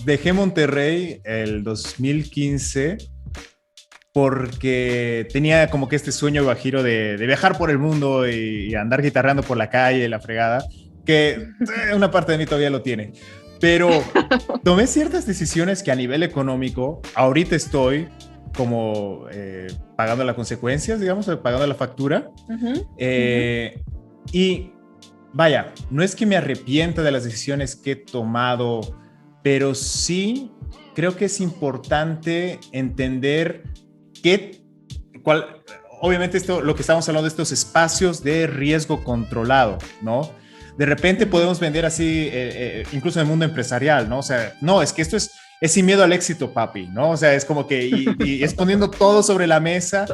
A: dejé Monterrey el 2015 porque tenía como que este sueño guajiro de viajar por el mundo y andar guitarreando por la calle, la fregada, que una parte de mí todavía lo tiene. Pero tomé ciertas decisiones que a nivel económico, ahorita estoy como pagando las consecuencias, digamos, pagando la factura. Y vaya, no es que me arrepienta de las decisiones que he tomado, pero sí creo que es importante entender obviamente lo que estamos hablando de estos espacios de riesgo controlado, ¿no? De repente podemos vender así, incluso en el mundo empresarial, ¿no? O sea, no, es que esto es sin miedo al éxito, papi, ¿no? O sea, es como que, y es poniendo todo sobre la mesa,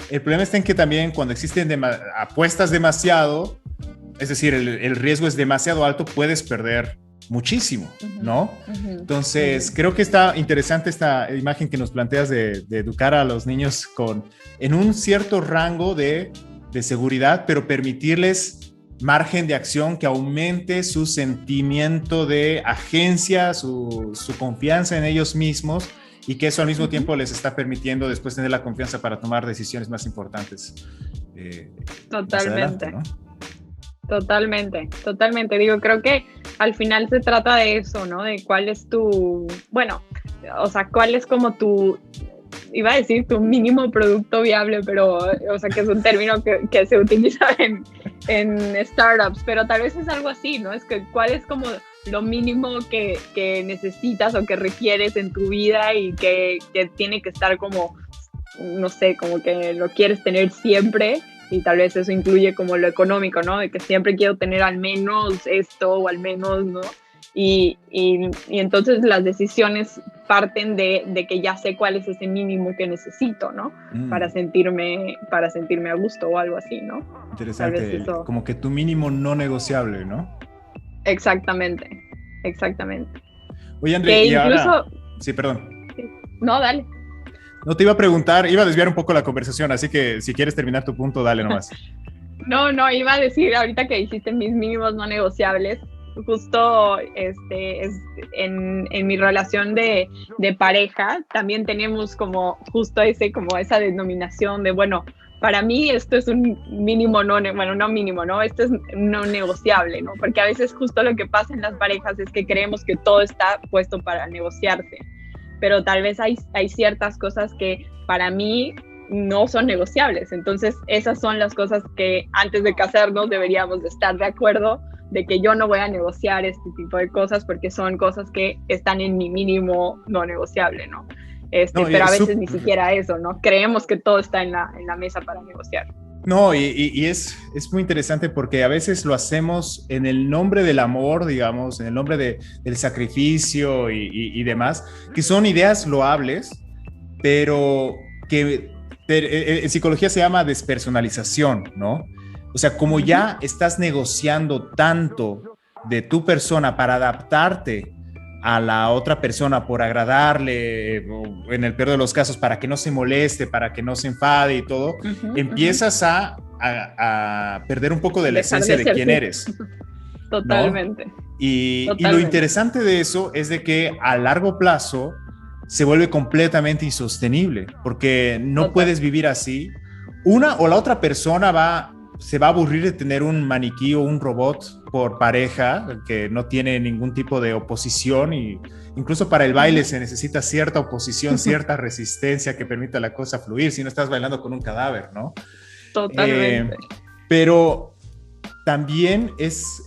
A: El problema está en que también cuando existen apuestas demasiado, es decir, el riesgo es demasiado alto, puedes perder muchísimo, ¿no? Entonces, creo que está interesante esta imagen que nos planteas de educar a los niños en un cierto rango de seguridad, pero permitirles margen de acción que aumente su sentimiento de agencia, su confianza en ellos mismos, y que eso al mismo tiempo les está permitiendo después tener la confianza para tomar decisiones más importantes.
B: Totalmente.
A: Adelante, ¿no?
B: Totalmente. Digo, creo que al final se trata de eso, ¿no? De cuál es cuál es como iba a decir tu mínimo producto viable, pero, o sea, que es un término que se utiliza en startups, pero tal vez es algo así, ¿no? Es que cuál es como lo mínimo que necesitas o que requieres en tu vida y que tiene que estar como, no sé, como que lo quieres tener siempre, y tal vez eso incluye como lo económico, ¿no? De que siempre quiero tener al menos esto o al menos, ¿no? Y entonces las decisiones parten de que ya sé cuál es ese mínimo que necesito, ¿no? Para sentirme a gusto o algo así, ¿no?
A: Interesante, como que tu mínimo no negociable, ¿no?
B: Exactamente.
A: Oye, André, y ahora... Sí, perdón.
B: No, dale.
A: No, te iba a preguntar, iba a desviar un poco la conversación, así que si quieres terminar tu punto, dale nomás.
B: No, iba a decir ahorita que dijiste mis mínimos no negociables, justo en mi relación de pareja también tenemos como justo esa denominación de, bueno, para mí esto es un mínimo no mínimo, ¿no? Esto es no negociable, ¿no? Porque a veces justo lo que pasa en las parejas es que creemos que todo está puesto para negociarse, pero tal vez hay ciertas cosas que para mí no son negociables. Entonces, esas son las cosas que antes de casarnos deberíamos de estar de acuerdo, de que yo no voy a negociar este tipo de cosas porque son cosas que están en mi mínimo no negociable, ¿no? Pero a veces ni siquiera eso, ¿no? Creemos que todo está en la mesa para negociar.
A: No, y es muy interesante porque a veces lo hacemos en el nombre del amor, digamos, en el nombre del sacrificio y demás, que son ideas loables, pero que en psicología se llama despersonalización, ¿no? O sea, como ya estás negociando tanto de tu persona para adaptarte a la otra persona, por agradarle, o en el peor de los casos, para que no se moleste, para que no se enfade y todo, empiezas a perder un poco de la esencia de quién eres.
B: Totalmente.
A: ¿No? Y lo interesante de eso es de que a largo plazo se vuelve completamente insostenible, porque no puedes vivir así. Una o la otra persona se va a aburrir de tener un maniquí o un robot por pareja que no tiene ningún tipo de oposición, y incluso para el baile se necesita cierta oposición, cierta resistencia que permita la cosa fluir, si no estás bailando con un cadáver, ¿no?
B: Totalmente.
A: Pero también es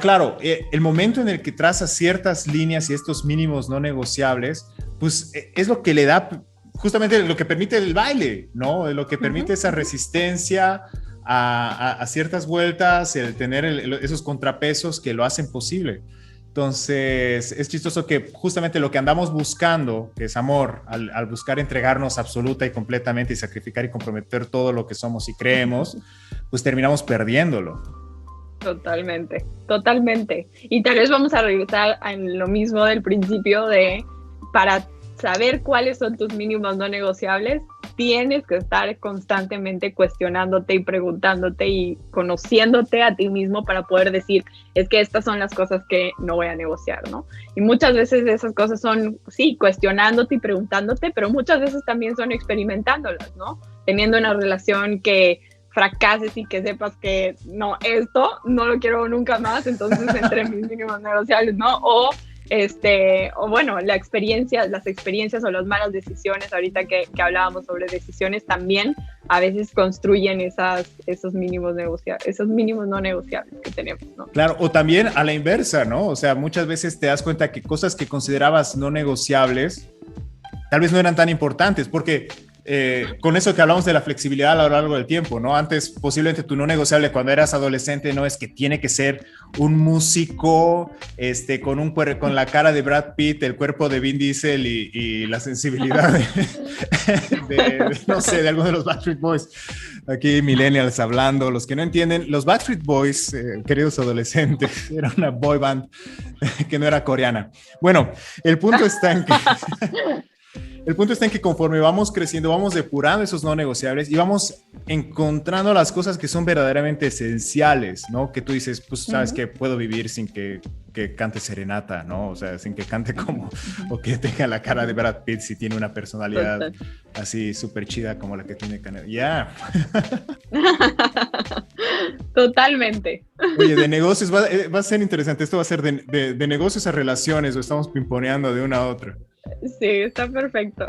A: claro, el momento en el que trazas ciertas líneas y estos mínimos no negociables, pues es lo que le da, justamente lo que permite el baile, ¿no? Lo que permite esa resistencia a ciertas vueltas, el tener esos contrapesos que lo hacen posible. Entonces, es chistoso que justamente lo que andamos buscando, que es amor, al buscar entregarnos absoluta y completamente y sacrificar y comprometer todo lo que somos y creemos, pues terminamos perdiéndolo.
B: Totalmente. Y tal vez vamos a regresar a lo mismo del principio para saber cuáles son tus mínimos no negociables, tienes que estar constantemente cuestionándote y preguntándote y conociéndote a ti mismo para poder decir, es que estas son las cosas que no voy a negociar, ¿no? Y muchas veces esas cosas son, sí, cuestionándote y preguntándote, pero muchas veces también son experimentándolas, ¿no? Teniendo una relación que fracases y que sepas que no, esto no lo quiero nunca más, entonces entre mis mínimos negociables, ¿no? O bueno, las experiencias o las malas decisiones, ahorita que hablábamos sobre decisiones, también a veces construyen esos mínimos no negociables que tenemos, ¿no?
A: Claro, o también a la inversa, ¿no? O sea, muchas veces te das cuenta que cosas que considerabas no negociables tal vez no eran tan importantes, porque con eso que hablamos de la flexibilidad a lo largo del tiempo, ¿no? Antes, posiblemente tu no negociable cuando eras adolescente no es que tiene que ser un músico con la cara de Brad Pitt, el cuerpo de Vin Diesel y la sensibilidad no sé, de alguno de los Backstreet Boys. Aquí millennials hablando, los que no entienden, los Backstreet Boys, queridos adolescentes, era una boy band que no era coreana. Bueno, el punto está en que... El punto está en que conforme vamos creciendo, vamos depurando esos no negociables y vamos encontrando las cosas que son verdaderamente esenciales, ¿no? Que tú dices, pues, sabes que puedo vivir sin que cante serenata, ¿no? O sea, sin que cante como, o que tenga la cara de Brad Pitt si tiene una personalidad así súper chida como la que tiene Canelo. Ya.
B: Totalmente.
A: Oye, de negocios va a ser interesante. Esto va a ser de negocios a relaciones o estamos pimponeando de una a otra.
B: Sí, está perfecto.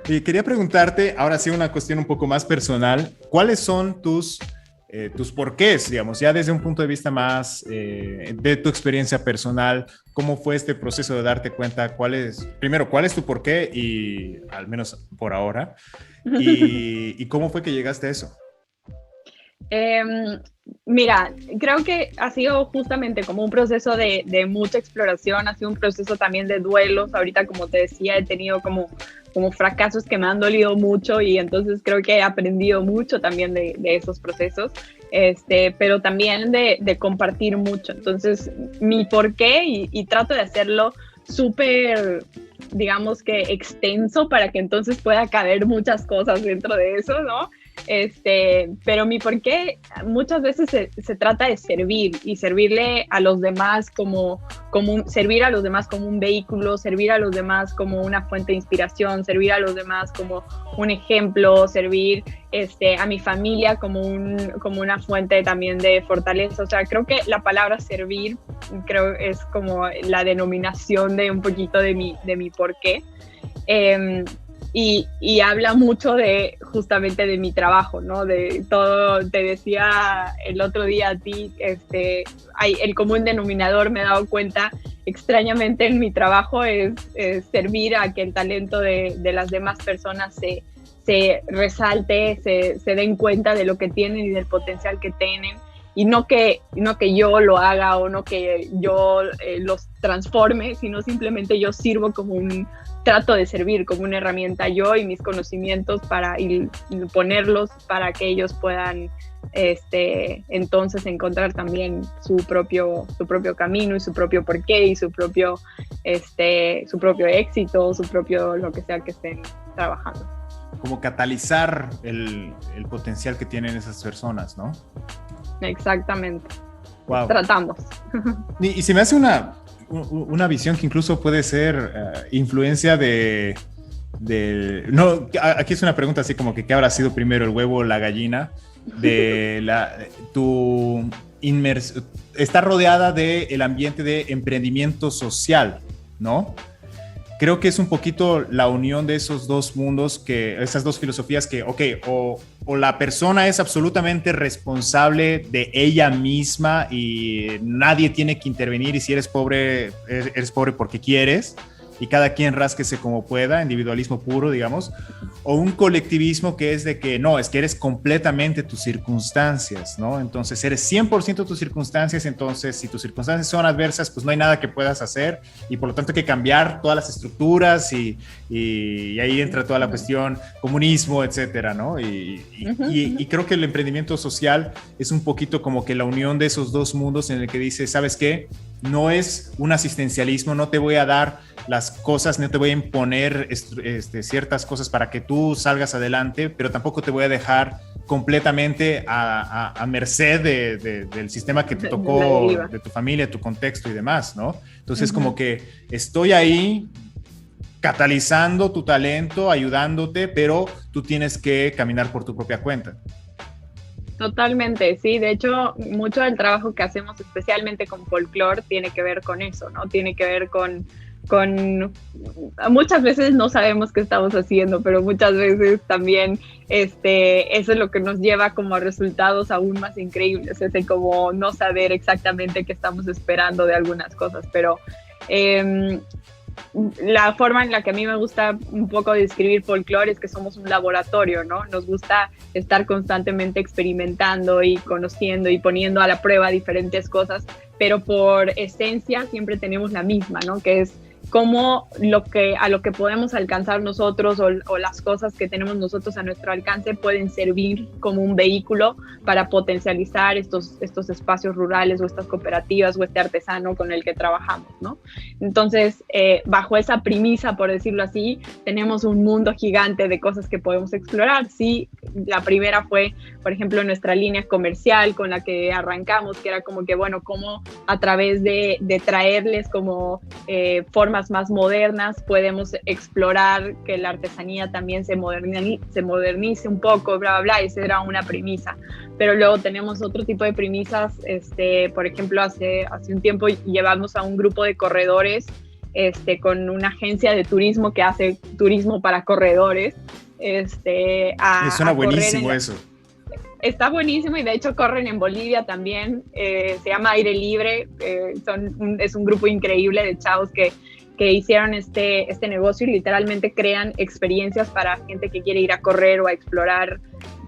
A: Y quería preguntarte, ahora sí una cuestión un poco más personal, ¿cuáles son tus porqués, digamos, ya desde un punto de vista más de tu experiencia personal? ¿Cómo fue este proceso de darte cuenta primero, cuál es tu porqué y al menos por ahora, y cómo fue que llegaste a eso?
B: Mira, creo que ha sido justamente como un proceso de mucha exploración, ha sido un proceso también de duelos. Ahorita, como te decía, he tenido como fracasos que me han dolido mucho y entonces creo que he aprendido mucho también de esos procesos, pero también de compartir mucho. Entonces, mi porqué, y trato de hacerlo súper, digamos que extenso para que entonces pueda caber muchas cosas dentro de eso, ¿no? Pero mi porqué muchas veces se trata de servir y servirle a los demás servir a los demás como un vehículo, servir a los demás como una fuente de inspiración, servir a los demás como un ejemplo, servir a mi familia como una fuente también de fortaleza. O sea, creo que la palabra servir es como la denominación de un poquito de mi porqué. Y habla mucho justamente de mi trabajo, ¿no? De todo. Te decía el otro día a ti, el común denominador, me he dado cuenta extrañamente en mi trabajo es servir a que el talento de las demás personas se resalte, se den cuenta de lo que tienen y del potencial que tienen. Y no que yo lo haga o no que yo los transforme, sino simplemente yo sirvo trato de servir como una herramienta yo y mis conocimientos y ponerlos para que ellos puedan entonces encontrar también su propio camino y su propio porqué y su propio éxito, su propio lo que sea que estén trabajando.
A: Como catalizar el potencial que tienen esas personas, ¿no?
B: Exactamente.
A: Wow.
B: Tratamos.
A: Y se me hace una visión que incluso puede ser influencia no, aquí es una pregunta así como que ¿qué habrá sido primero, el huevo o la gallina? Está rodeada del ambiente de emprendimiento social, ¿no? Creo que es un poquito la unión de esos dos mundos, esas dos filosofías que, o la persona es absolutamente responsable de ella misma y nadie tiene que intervenir, y si eres pobre porque quieres, y cada quien rásquese como pueda, individualismo puro, digamos, o un colectivismo que es de que no, es que eres completamente tus circunstancias, ¿no? Entonces eres 100% tus circunstancias, entonces si tus circunstancias son adversas, pues no hay nada que puedas hacer y por lo tanto hay que cambiar todas las estructuras y ahí entra toda la cuestión comunismo, etcétera, ¿no? Y creo que el emprendimiento social es un poquito como que la unión de esos dos mundos en el que dice, ¿sabes qué? No es un asistencialismo, no te voy a dar las cosas, no te voy a imponer ciertas cosas para que tú salgas adelante, pero tampoco te voy a dejar completamente a merced del sistema que te tocó, de tu familia, tu contexto y demás, ¿no? Entonces, como que estoy ahí catalizando tu talento, ayudándote, pero tú tienes que caminar por tu propia cuenta.
B: Totalmente, sí. De hecho, mucho del trabajo que hacemos, especialmente con folclore, tiene que ver con eso, ¿no? Tiene que ver con muchas veces no sabemos qué estamos haciendo, pero muchas veces también eso es lo que nos lleva como a resultados aún más increíbles, ese como no saber exactamente qué estamos esperando de algunas cosas, pero la forma en la que a mí me gusta un poco describir folclore es que somos un laboratorio, ¿no? Nos gusta estar constantemente experimentando y conociendo y poniendo a la prueba diferentes cosas, pero por esencia siempre tenemos la misma, ¿no? Que es cómo a lo que podemos alcanzar nosotros o las cosas que tenemos nosotros a nuestro alcance pueden servir como un vehículo para potencializar estos espacios rurales o estas cooperativas o este artesano con el que trabajamos, ¿no? Entonces, bajo esa premisa, por decirlo así, tenemos un mundo gigante de cosas que podemos explorar. Sí, la primera fue, por ejemplo, nuestra línea comercial con la que arrancamos, que era como que, bueno, cómo a través de traerles como formas más modernas podemos explorar que la artesanía también se modernice un poco, bla, bla, bla. Esa era una premisa. Pero luego tenemos otro tipo de premisas, por ejemplo, hace un tiempo llevamos a un grupo de corredores con una agencia de turismo que hace turismo para corredores.
A: Suena buenísimo eso.
B: Está buenísimo y de hecho corren en Bolivia también, se llama Aire Libre, es un grupo increíble de chavos que hicieron este negocio y literalmente crean experiencias para gente que quiere ir a correr o a explorar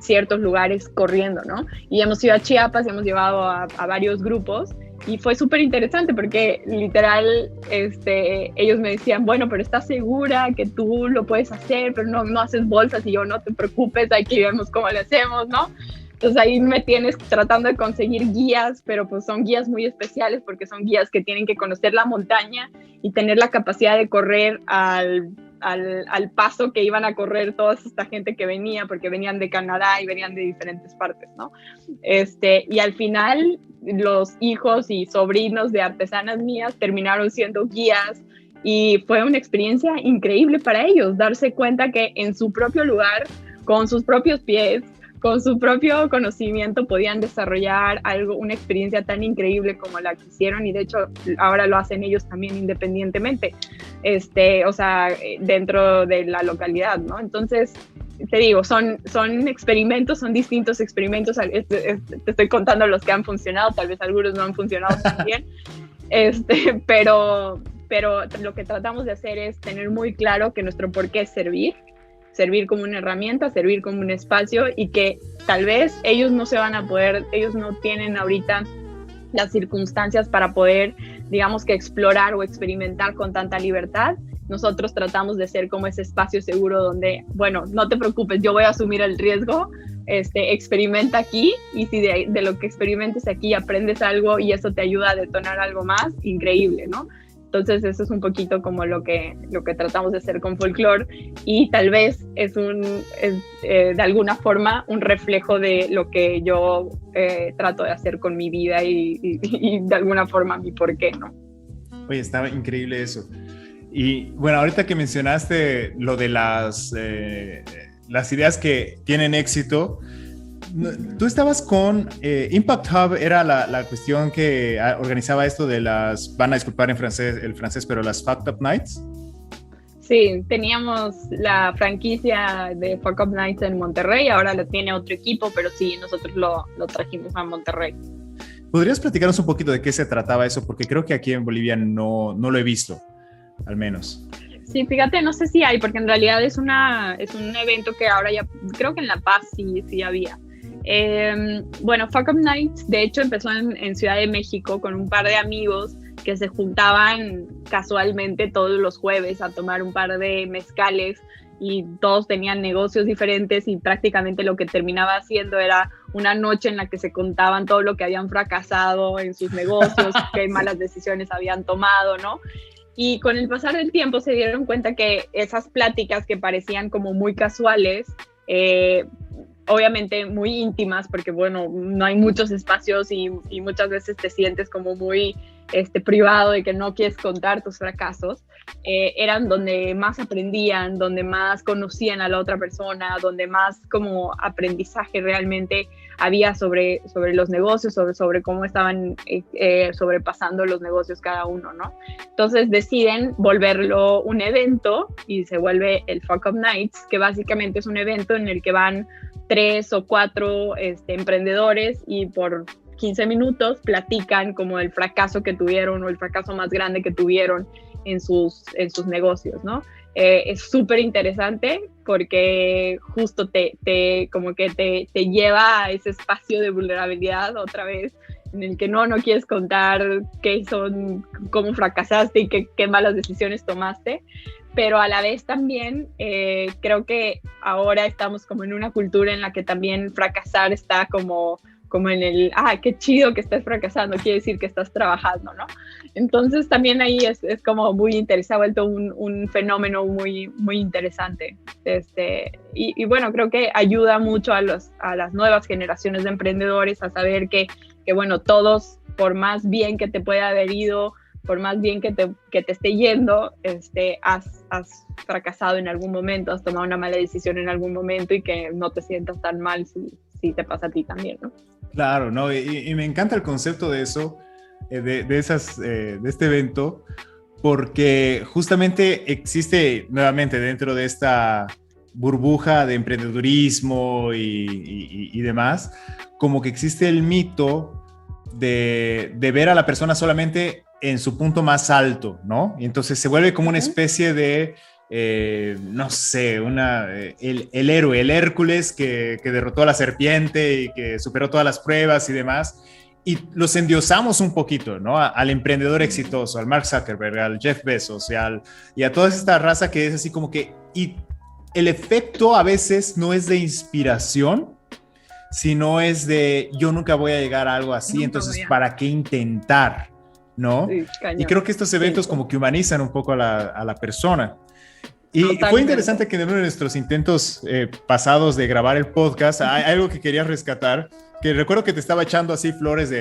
B: ciertos lugares corriendo, ¿no? Y hemos ido a Chiapas, hemos llevado a varios grupos y fue súper interesante porque literal ellos me decían, bueno, pero ¿estás segura que tú lo puedes hacer? Pero no haces bolsas. Y yo, no te preocupes, aquí vemos cómo le hacemos, ¿no? Entonces ahí me tienes tratando de conseguir guías, pero pues son guías muy especiales porque son guías que tienen que conocer la montaña y tener la capacidad de correr al paso que iban a correr toda esta gente que venía, porque venían de Canadá y venían de diferentes partes, ¿no? Y al final los hijos y sobrinos de artesanas mías terminaron siendo guías y fue una experiencia increíble para ellos, darse cuenta que en su propio lugar, con sus propios pies, con su propio conocimiento podían desarrollar una experiencia tan increíble como la que hicieron y de hecho ahora lo hacen ellos también independientemente, dentro de la localidad, ¿no? Entonces, te digo, son experimentos, son distintos experimentos, te estoy contando los que han funcionado, tal vez algunos no han funcionado tan bien, pero lo que tratamos de hacer es tener muy claro que nuestro porqué es servir como una herramienta, servir como un espacio y que tal vez ellos no tienen ahorita las circunstancias para poder, digamos que explorar o experimentar con tanta libertad. Nosotros tratamos de ser como ese espacio seguro donde, bueno, no te preocupes, yo voy a asumir el riesgo, experimenta aquí y si de lo que experimentes aquí aprendes algo y eso te ayuda a detonar algo más, increíble, ¿no? Entonces eso es un poquito como lo que tratamos de hacer con Folklore y tal vez es de alguna forma un reflejo de lo que yo trato de hacer con mi vida y de alguna forma mi porqué, ¿no?
A: Oye, estaba increíble eso. Y bueno, ahorita que mencionaste lo de las ideas que tienen éxito, tú estabas con Impact Hub, era la cuestión que organizaba esto de van a disculpar el francés, pero las Fucked Up Nights.
B: Sí, teníamos la franquicia de Fucked Up Nights en Monterrey, ahora la tiene otro equipo, pero sí, nosotros lo trajimos a Monterrey.
A: ¿Podrías platicarnos un poquito de qué se trataba eso? Porque creo que aquí en Bolivia no lo he visto, al menos.
B: Sí, fíjate, no sé si hay, porque en realidad es un evento que ahora ya, creo que en La Paz sí había. Bueno, Fuck Up Nights de hecho empezó en Ciudad de México con un par de amigos que se juntaban casualmente todos los jueves a tomar un par de mezcales y todos tenían negocios diferentes y prácticamente lo que terminaba haciendo era una noche en la que se contaban todo lo que habían fracasado en sus negocios, qué malas decisiones habían tomado, ¿no? Y con el pasar del tiempo se dieron cuenta que esas pláticas que parecían como muy casuales, obviamente muy íntimas, porque bueno, no hay muchos espacios y muchas veces te sientes como muy privado de que no quieres contar tus fracasos, eran donde más aprendían, donde más conocían a la otra persona, donde más como aprendizaje realmente había sobre los negocios, sobre cómo estaban sobrepasando los negocios cada uno, ¿no? Entonces deciden volverlo un evento y se vuelve el Fuck Up Nights, que básicamente es un evento en el que van 3 o 4 emprendedores y por 15 minutos platican como el fracaso que tuvieron o el fracaso más grande que tuvieron en sus negocios, ¿no? Es súper interesante porque justo como que te lleva a ese espacio de vulnerabilidad otra vez, en el que no quieres contar cómo fracasaste y qué malas decisiones tomaste, pero a la vez también creo que ahora estamos como en una cultura en la que también fracasar está como en el, qué chido que estás fracasando, quiere decir que estás trabajando, ¿no? Entonces también ahí es como muy interesante, se ha vuelto un fenómeno muy, muy interesante. Y bueno, creo que ayuda mucho a las nuevas generaciones de emprendedores a saber que bueno, todos, por más bien que te pueda haber ido, por más bien que te esté yendo, has fracasado en algún momento, has tomado una mala decisión en algún momento y que no te sientas tan mal si te pasa a ti también, ¿no?
A: Claro, ¿no? Y me encanta el concepto de eso, de este evento, porque justamente existe nuevamente dentro de esta burbuja de emprendedurismo y demás, como que existe el mito de ver a la persona solamente en su punto más alto, ¿no? Y entonces se vuelve como una especie de no sé, el héroe, el Hércules que derrotó a la serpiente y que superó todas las pruebas y demás, y los endiosamos un poquito, ¿no? Al emprendedor exitoso, al Mark Zuckerberg, al Jeff Bezos y a toda esta raza que es así como que, y el efecto a veces no es de inspiración, sino es de yo nunca voy a llegar a algo así, entonces ¿para qué intentar? ¿No? Sí, y creo que estos eventos como que humanizan un poco a la persona. Y totalmente. Fue interesante que en uno de nuestros intentos pasados de grabar el podcast, hay algo que querías rescatar, que recuerdo que te estaba echando así flores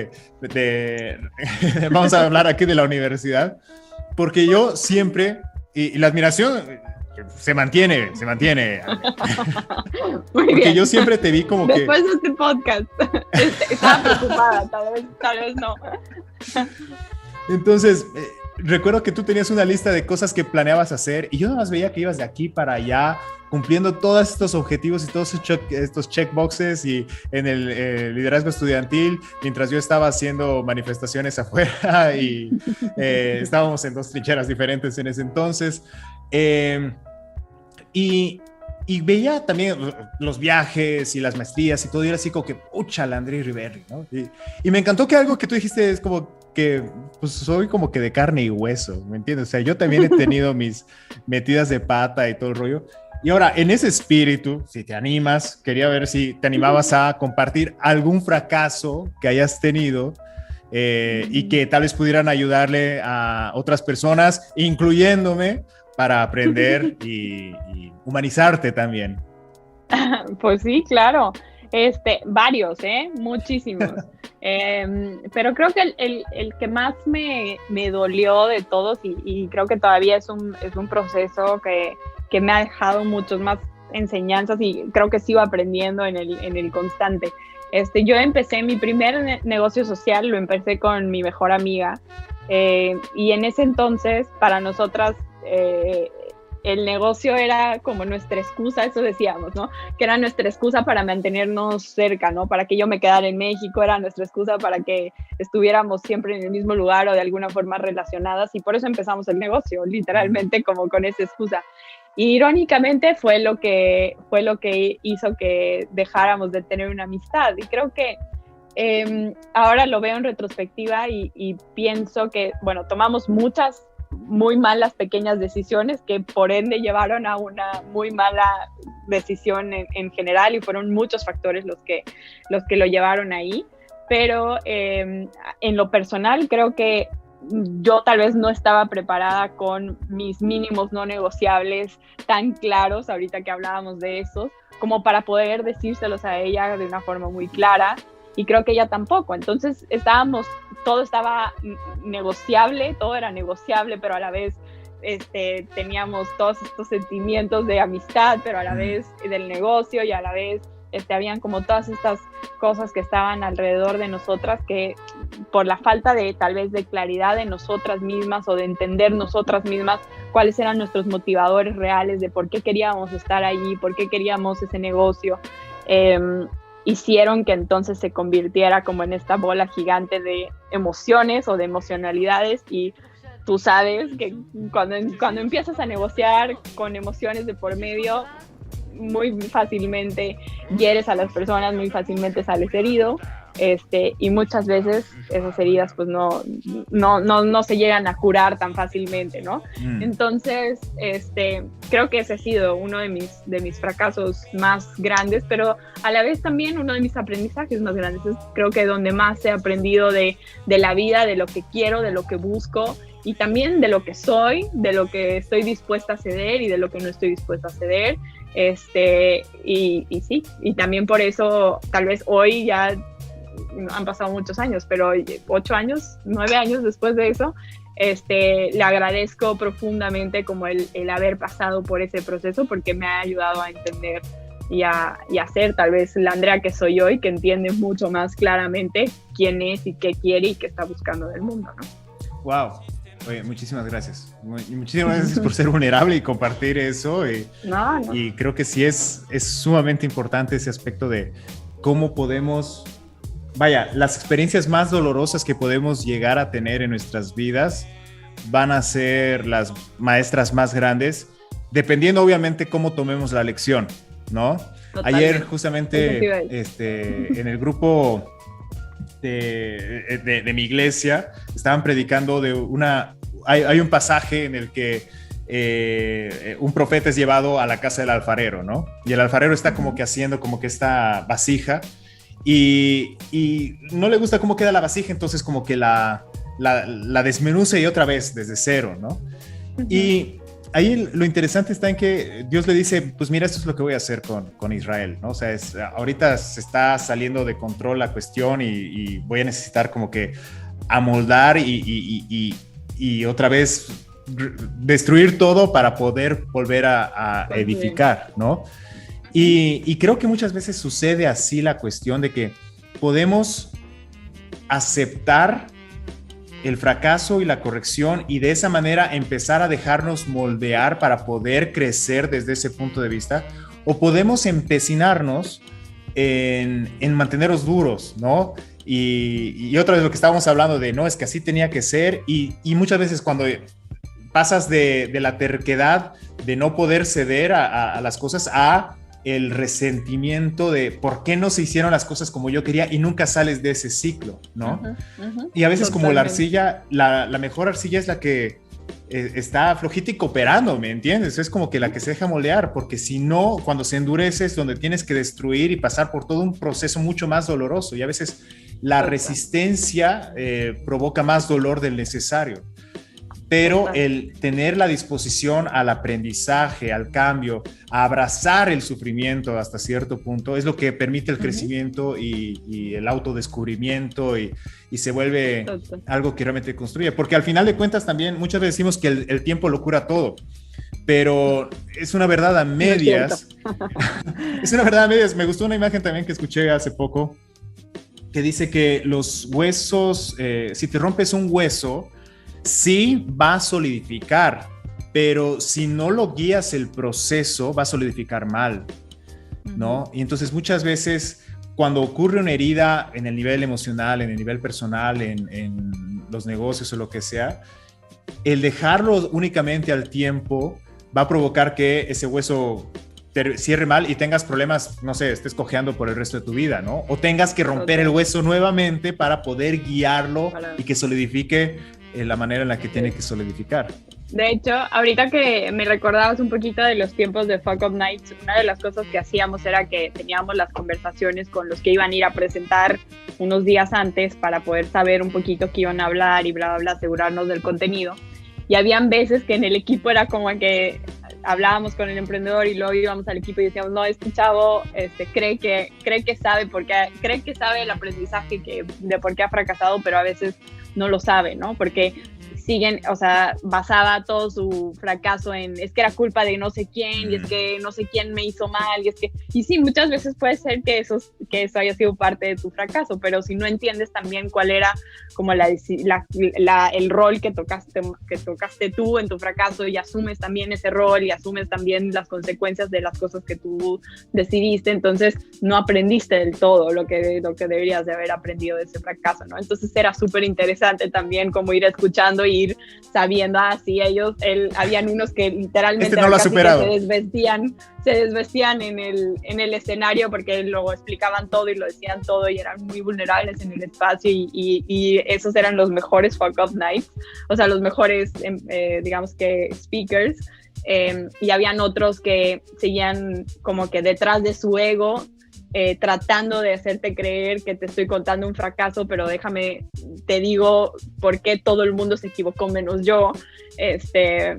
A: vamos a hablar aquí de la universidad, porque yo siempre, y la admiración se mantiene. Porque bien. Yo siempre te vi como
B: Después de este podcast, estaba preocupada, tal vez no.
A: Entonces, recuerdo que tú tenías una lista de cosas que planeabas hacer y yo nada más veía que ibas de aquí para allá cumpliendo todos estos objetivos y todos estos checkboxes y en el liderazgo estudiantil, mientras yo estaba haciendo manifestaciones afuera y estábamos en 2 trincheras diferentes en ese entonces. Y veía también los viajes y las maestrías y todo, y era así como que, pucha, la Andrés Rivera, ¿no? Y me encantó que algo que tú dijiste es como que, pues soy como que de carne y hueso, ¿me entiendes? O sea, yo también he tenido mis metidas de pata y todo el rollo. Y ahora, en ese espíritu, si te animas, quería ver si te animabas a compartir algún fracaso que hayas tenido y que tal vez pudieran ayudarle a otras personas, incluyéndome, para aprender y humanizarte también.
B: Pues sí, claro. Varios, muchísimos. Pero creo que el que más me dolió de todos y creo que todavía es un proceso que me ha dejado muchas más enseñanzas y creo que sigo aprendiendo en el constante. Yo empecé mi primer negocio social, lo empecé con mi mejor amiga y en ese entonces para nosotras el negocio era como nuestra excusa, eso decíamos, ¿no? Que era nuestra excusa para mantenernos cerca, ¿no? Para que yo me quedara en México, era nuestra excusa para que estuviéramos siempre en el mismo lugar o de alguna forma relacionadas y por eso empezamos el negocio, literalmente como con esa excusa. Y irónicamente fue lo que hizo que dejáramos de tener una amistad y creo que ahora lo veo en retrospectiva y pienso que, bueno, tomamos muchas muy malas pequeñas decisiones que por ende llevaron a una muy mala decisión en general y fueron muchos factores los que lo llevaron ahí, pero en lo personal creo que yo tal vez no estaba preparada con mis mínimos no negociables tan claros, ahorita que hablábamos de esos, como para poder decírselos a ella de una forma muy clara y creo que ella tampoco, entonces todo estaba negociable, todo era negociable, pero a la vez teníamos todos estos sentimientos de amistad, pero a la vez del negocio y a la vez habían como todas estas cosas que estaban alrededor de nosotras que por la falta de tal vez de claridad de nosotras mismas o de entender nosotras mismas cuáles eran nuestros motivadores reales de por qué queríamos estar allí, por qué queríamos ese negocio, hicieron que entonces se convirtiera como en esta bola gigante de emociones o de emocionalidades y tú sabes que cuando empiezas a negociar con emociones de por medio, muy fácilmente hieres a las personas, muy fácilmente sales herido, y muchas veces esas heridas pues no se llegan a curar tan fácilmente, ¿no? Entonces, creo que ese ha sido uno de mis fracasos más grandes, pero a la vez también uno de mis aprendizajes más grandes. Es, creo que donde más he aprendido de la vida, de lo que quiero, de lo que busco, y también de lo que soy, de lo que estoy dispuesta a ceder y de lo que no estoy dispuesta a ceder. Y sí, y también por eso tal vez hoy ya han pasado muchos años, pero 8 años, 9 años después de eso, le agradezco profundamente como el haber pasado por ese proceso, porque me ha ayudado a entender y a ser tal vez la Andrea que soy hoy, que entiende mucho más claramente quién es y qué quiere y qué está buscando del mundo, ¿no?
A: Wow. Oye, muchísimas gracias. Muchísimas gracias por ser vulnerable y compartir eso.
B: No.
A: Y creo que sí es sumamente importante ese aspecto de cómo podemos, vaya, las experiencias más dolorosas que podemos llegar a tener en nuestras vidas van a ser las maestras más grandes, dependiendo obviamente cómo tomemos la lección, ¿no? Totalmente. Ayer justamente en el grupo de mi iglesia estaban predicando de hay un pasaje en el que un profeta es llevado a la casa del alfarero, ¿no? Y el alfarero está como que haciendo como que esta vasija y no le gusta cómo queda la vasija, entonces como que la desmenuza y otra vez desde cero, ¿no? Y ahí lo interesante está en que Dios le dice, pues mira, esto es lo que voy a hacer con Israel, ¿no? O sea, ahorita se está saliendo de control la cuestión y voy a necesitar como que amoldar y otra vez destruir todo para poder volver a edificar, ¿no? Y creo que muchas veces sucede así la cuestión de que podemos aceptar el fracaso y la corrección y de esa manera empezar a dejarnos moldear para poder crecer desde ese punto de vista, o podemos empecinarnos en mantenernos duros, ¿no? Y otra vez lo que estábamos hablando de, no, es que así tenía que ser, y muchas veces cuando pasas de la terquedad de no poder ceder a las cosas a el resentimiento de por qué no se hicieron las cosas como yo quería, y nunca sales de ese ciclo, ¿no? Y a veces como la arcilla, la mejor arcilla es la que está flojita y cooperando, ¿me entiendes? Es como que la que se deja moldear, porque si no, cuando se endurece es donde tienes que destruir y pasar por todo un proceso mucho más doloroso, y a veces la resistencia provoca más dolor del necesario. Pero el tener la disposición al aprendizaje, al cambio, a abrazar el sufrimiento hasta cierto punto, es lo que permite el crecimiento y el autodescubrimiento y se vuelve algo que realmente construye. Porque al final de cuentas también muchas veces decimos que el tiempo lo cura todo, pero es una verdad a medias. Es una verdad a medias. Me gustó una imagen también que escuché hace poco que dice que los huesos, si te rompes un hueso, sí va a solidificar, pero si no lo guías el proceso, va a solidificar mal, ¿no? Y entonces muchas veces cuando ocurre una herida en el nivel emocional, en el nivel personal, en los negocios o lo que sea, el dejarlo únicamente al tiempo va a provocar que ese hueso te cierre mal y tengas problemas, no sé, estés cojeando por el resto de tu vida, ¿no? O tengas que romper el hueso nuevamente para poder guiarlo y que solidifique la manera en la que tiene que solidificar.
B: De hecho, ahorita que me recordabas un poquito de los tiempos de Fuck Up Nights, una de las cosas que hacíamos era que teníamos las conversaciones con los que iban a ir a presentar unos días antes para poder saber un poquito qué iban a hablar y bla, bla, bla, asegurarnos del contenido. Y habían veces que en el equipo era como que hablábamos con el emprendedor y luego íbamos al equipo y decíamos, no, este chavo cree que sabe cree que sabe el aprendizaje de por qué ha fracasado, pero a veces no lo sabe, ¿no? Porque siguen, o sea, basaba todo su fracaso en, es que era culpa de no sé quién, y es que no sé quién me hizo mal, y sí, muchas veces puede ser que eso haya sido parte de tu fracaso, pero si no entiendes también cuál era como el rol que tocaste tú en tu fracaso, y asumes también ese rol, y asumes también las consecuencias de las cosas que tú decidiste, entonces no aprendiste del todo lo que deberías de haber aprendido de ese fracaso, ¿no? Entonces era súper interesante también como ir escuchando y ir sabiendo, habían unos que literalmente
A: no lo ha superado.
B: se desvestían en el escenario porque luego explicaban todo y lo decían todo y eran muy vulnerables en el espacio y esos eran los mejores Fuck Up Nights, o sea, los mejores, digamos que speakers, y habían otros que seguían como que detrás de su ego, tratando de hacerte creer que te estoy contando un fracaso, pero déjame, te digo por qué todo el mundo se equivocó menos yo,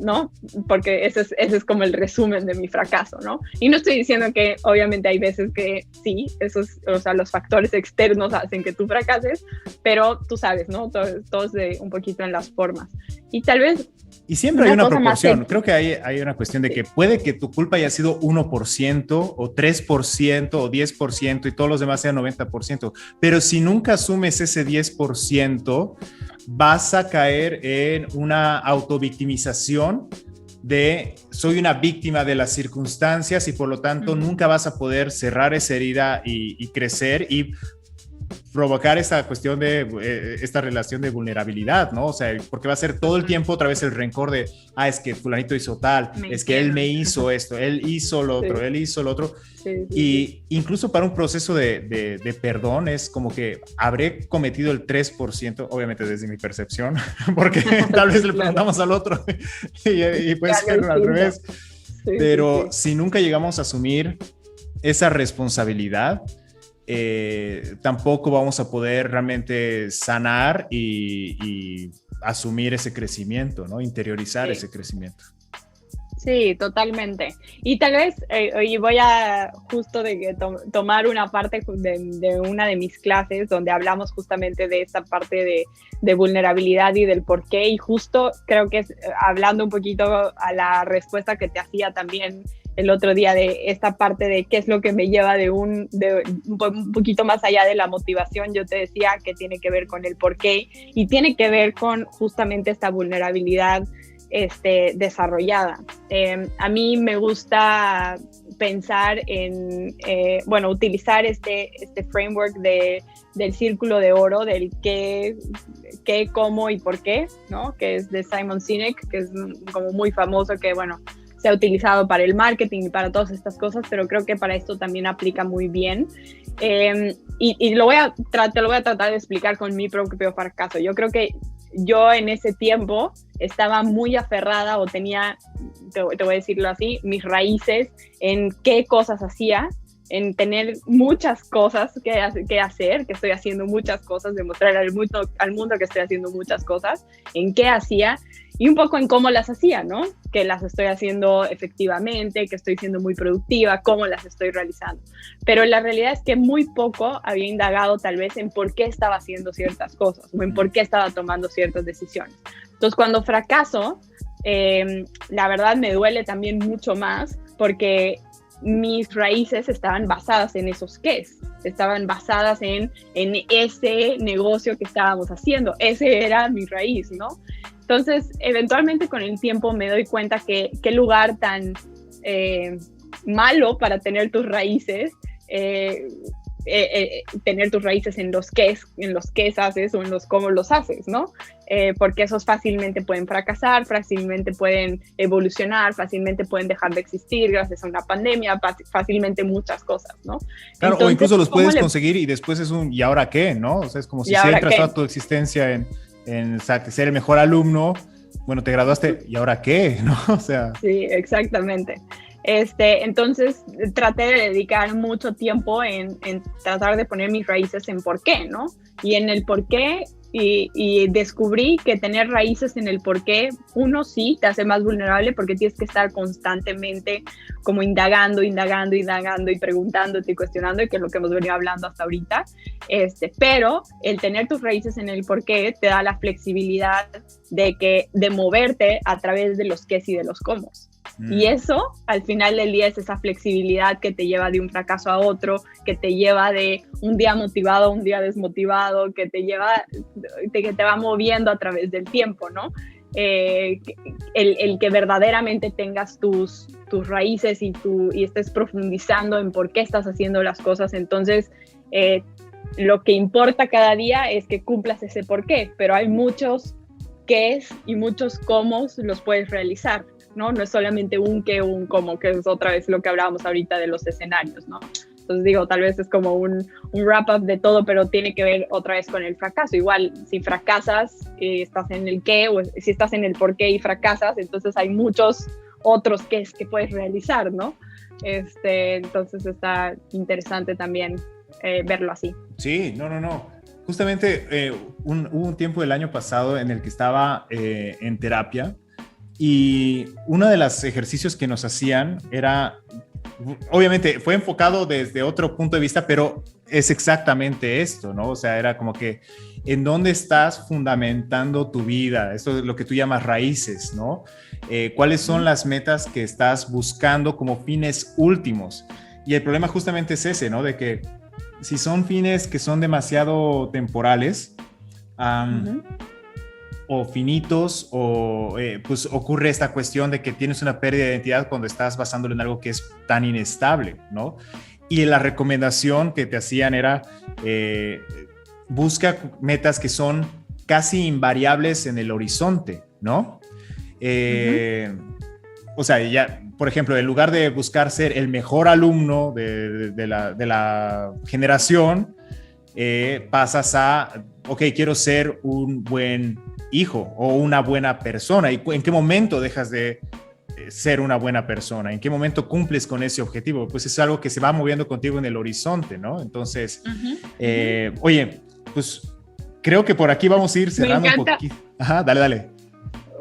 B: ¿no? Porque ese es como el resumen de mi fracaso, ¿no? Y no estoy diciendo que obviamente hay veces que sí, o sea, los factores externos hacen que tú fracases, pero tú sabes, ¿no? Todo es un poquito en las formas. Y tal vez...
A: Y siempre hay una proporción. Creo que hay una cuestión de que puede que tu culpa haya sido 1% o 3% o 10% y todos los demás sean 90%. Pero si nunca asumes ese 10%, vas a caer en una autovictimización de soy una víctima de las circunstancias y por lo tanto nunca vas a poder cerrar esa herida y crecer y provocar esta cuestión de esta relación de vulnerabilidad, ¿no? O sea, porque va a ser todo el tiempo otra vez el rencor de, es que fulanito hizo tal, que él me hizo esto, él hizo lo otro, él hizo lo otro. Y incluso para un proceso de perdón es como que habré cometido el 3%, obviamente desde mi percepción, porque tal vez le preguntamos al otro y puede ser al revés. Pero si nunca llegamos a asumir esa responsabilidad, tampoco vamos a poder realmente sanar y asumir ese crecimiento, ¿no? Interiorizar ese crecimiento.
B: Sí, totalmente. Y tal vez, y voy a justo tomar una parte de una de mis clases donde hablamos justamente de esta parte de vulnerabilidad y del por qué, y justo creo que es hablando un poquito a la respuesta que te hacía también el otro día de esta parte de qué es lo que me lleva de un poquito más allá de la motivación. Yo te decía que tiene que ver con el por qué y tiene que ver con justamente esta vulnerabilidad desarrollada. A mí me gusta pensar en, utilizar este framework del círculo de oro, del qué, cómo y por qué, ¿no? Que es de Simon Sinek, que es como muy famoso, que se ha utilizado para el marketing y para todas estas cosas, pero creo que para esto también aplica muy bien. Y te lo voy a tratar de explicar con mi propio fracaso. Yo creo que yo en ese tiempo estaba muy aferrada o tenía, te voy a decirlo así, mis raíces en qué cosas hacía, en tener muchas cosas que hacer, que estoy haciendo muchas cosas, demostrar al mundo que estoy haciendo muchas cosas, en qué hacía y un poco en cómo las hacía, ¿no? Que las estoy haciendo efectivamente, que estoy siendo muy productiva, cómo las estoy realizando. Pero la realidad es que muy poco había indagado tal vez en por qué estaba haciendo ciertas cosas o en por qué estaba tomando ciertas decisiones. Entonces, cuando fracaso, la verdad me duele también mucho más porque mis raíces estaban basadas en esos qués, estaban basadas en ese negocio que estábamos haciendo, ese era mi raíz, ¿no? Entonces, eventualmente con el tiempo me doy cuenta que qué lugar tan malo para tener tus raíces, tener tus raíces en los qué haces o en los cómo los haces, ¿no? Porque esos fácilmente pueden fracasar, fácilmente pueden evolucionar, fácilmente pueden dejar de existir gracias a una pandemia, fácilmente muchas cosas, ¿no?
A: Claro, entonces, o incluso los puedes conseguir y después es ¿y ahora qué? ¿No? O sea, es como si centras toda tu existencia en ser el mejor alumno, bueno, te graduaste, ¿y ahora qué? ¿No? O sea... Sí,
B: exactamente. Entonces traté de dedicar mucho tiempo en tratar de poner mis raíces en por qué, ¿no? Y en el por qué, y descubrí que tener raíces en el por qué, uno sí te hace más vulnerable porque tienes que estar constantemente como indagando y preguntándote y cuestionando, que es lo que hemos venido hablando hasta ahorita, pero el tener tus raíces en el por qué te da la flexibilidad de moverte a través de los qués y de los cómo. Y eso, al final del día, es esa flexibilidad que te lleva de un fracaso a otro, que te lleva de un día motivado a un día desmotivado, que te va moviendo a través del tiempo, ¿no? El que verdaderamente tengas tus raíces y estés profundizando en por qué estás haciendo las cosas. Entonces, lo que importa cada día es que cumplas ese por qué, pero hay muchos qués y muchos cómo los puedes realizar, ¿no? No es solamente un qué o un cómo, que es otra vez lo que hablábamos ahorita de los escenarios, ¿no? Entonces digo, tal vez es como un wrap-up de todo, pero tiene que ver otra vez con el fracaso. Igual, si fracasas, estás en el qué, o si estás en el por qué y fracasas, entonces hay muchos otros qués que puedes realizar, ¿no? Entonces está interesante también verlo así.
A: Sí, no. Justamente hubo un tiempo del año pasado en el que estaba en terapia y uno de los ejercicios que nos hacían era, obviamente fue enfocado desde otro punto de vista, pero es exactamente esto, ¿no? O sea, era como que en dónde estás fundamentando tu vida, eso es lo que tú llamas raíces, ¿no? ¿Cuáles son las metas que estás buscando como fines últimos? Y el problema justamente es ese, ¿no? De que si son fines que son demasiado temporales o finitos, o pues ocurre esta cuestión de que tienes una pérdida de identidad cuando estás basándolo en algo que es tan inestable, ¿no? Y la recomendación que te hacían era busca metas que son casi invariables en el horizonte, ¿no? O sea, ya, por ejemplo, en lugar de buscar ser el mejor alumno de la generación, pasas a, ok, quiero ser un buen hijo o una buena persona. ¿Y en qué momento dejas de ser una buena persona? ¿En qué momento cumples con ese objetivo? Pues es algo que se va moviendo contigo en el horizonte, ¿no? Entonces, oye, pues creo que por aquí vamos a ir cerrando un poquito. Ajá, dale.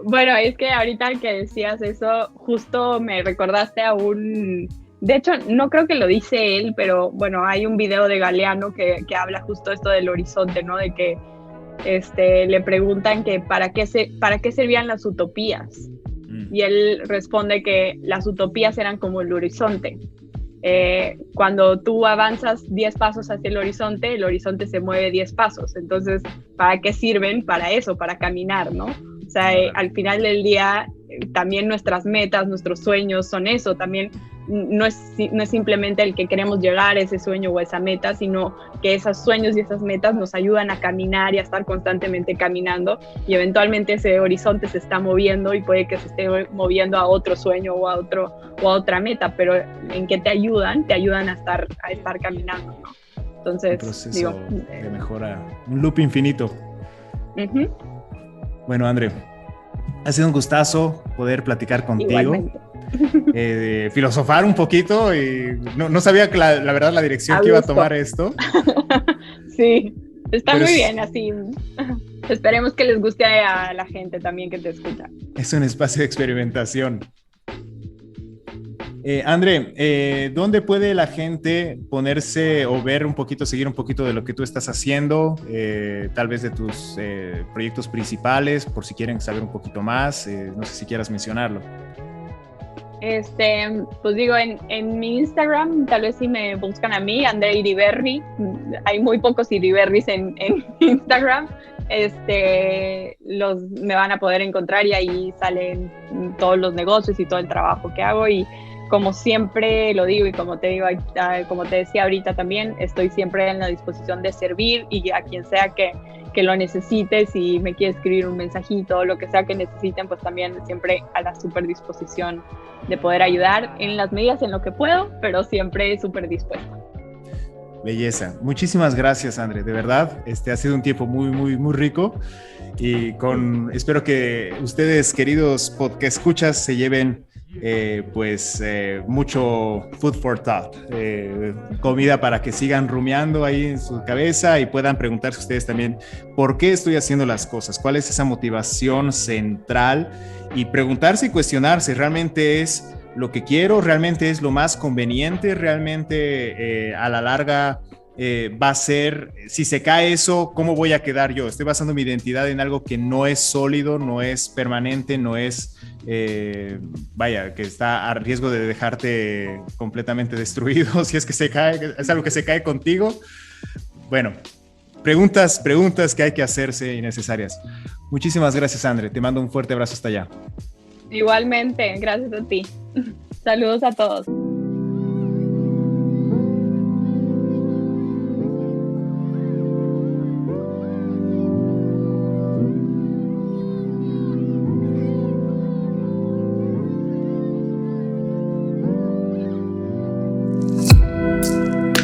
B: Bueno, es que ahorita que decías eso, justo me recordaste a de hecho, no creo que lo dice él, pero bueno, hay un video de Galeano que habla justo esto del horizonte, ¿no? De que le preguntan que para qué servían las utopías. Y él responde que las utopías eran como el horizonte. Cuando tú avanzas 10 pasos hacia el horizonte se mueve 10 pasos. Entonces, ¿para qué sirven? Para eso, para caminar, ¿no? O sea, al final del día, también nuestras metas, nuestros sueños son eso. También no es simplemente el que queremos llegar a ese sueño o a esa meta, sino que esos sueños y esas metas nos ayudan a caminar y a estar constantemente caminando, y eventualmente ese horizonte se está moviendo y puede que se esté moviendo a otro sueño o a otra meta, pero ¿en qué te ayudan? Te ayudan a estar caminando, ¿no? Entonces,
A: un proceso de mejora, un loop infinito. Bueno, André, ha sido un gustazo poder platicar contigo. Filosofar un poquito, y no sabía la verdad la dirección que iba a tomar esto.
B: Sí, está muy bien así. Esperemos que les guste a la gente también que te escucha.
A: Es un espacio de experimentación. André, ¿dónde puede la gente ponerse o ver un poquito, seguir un poquito de lo que tú estás haciendo? Tal vez de tus proyectos principales, por si quieren saber un poquito más. No sé si quieras mencionarlo.
B: Pues digo, en mi Instagram, tal vez si me buscan a mí, André Iriberri, hay muy pocos Iriberris en Instagram, me van a poder encontrar, y ahí salen todos los negocios y todo el trabajo que hago. Y como siempre lo digo, y como te decía ahorita también, estoy siempre en la disposición de servir, y a quien sea que lo necesite, si me quiere escribir un mensajito o lo que sea que necesiten, pues también siempre a la súper disposición de poder ayudar en las medidas en lo que puedo, pero siempre súper dispuesta.
A: Belleza. Muchísimas gracias, André. De verdad, ha sido un tiempo muy, muy, muy rico, y espero que ustedes, queridos podcast escuchas, se lleven mucho food for thought, comida para que sigan rumiando ahí en su cabeza y puedan preguntarse ustedes también por qué estoy haciendo las cosas, cuál es esa motivación central, y preguntarse y cuestionarse, ¿realmente es lo que quiero? ¿Realmente es lo más conveniente? ¿Realmente a la larga va a ser, si se cae eso, cómo voy a quedar yo? Estoy basando mi identidad en algo que no es sólido, no es permanente, no es que está a riesgo de dejarte completamente destruido si es que se cae, es algo que se cae contigo. Bueno, preguntas que hay que hacerse y necesarias. Muchísimas gracias, André. Te mando un fuerte abrazo hasta allá.
B: Igualmente, gracias a ti. Saludos a todos.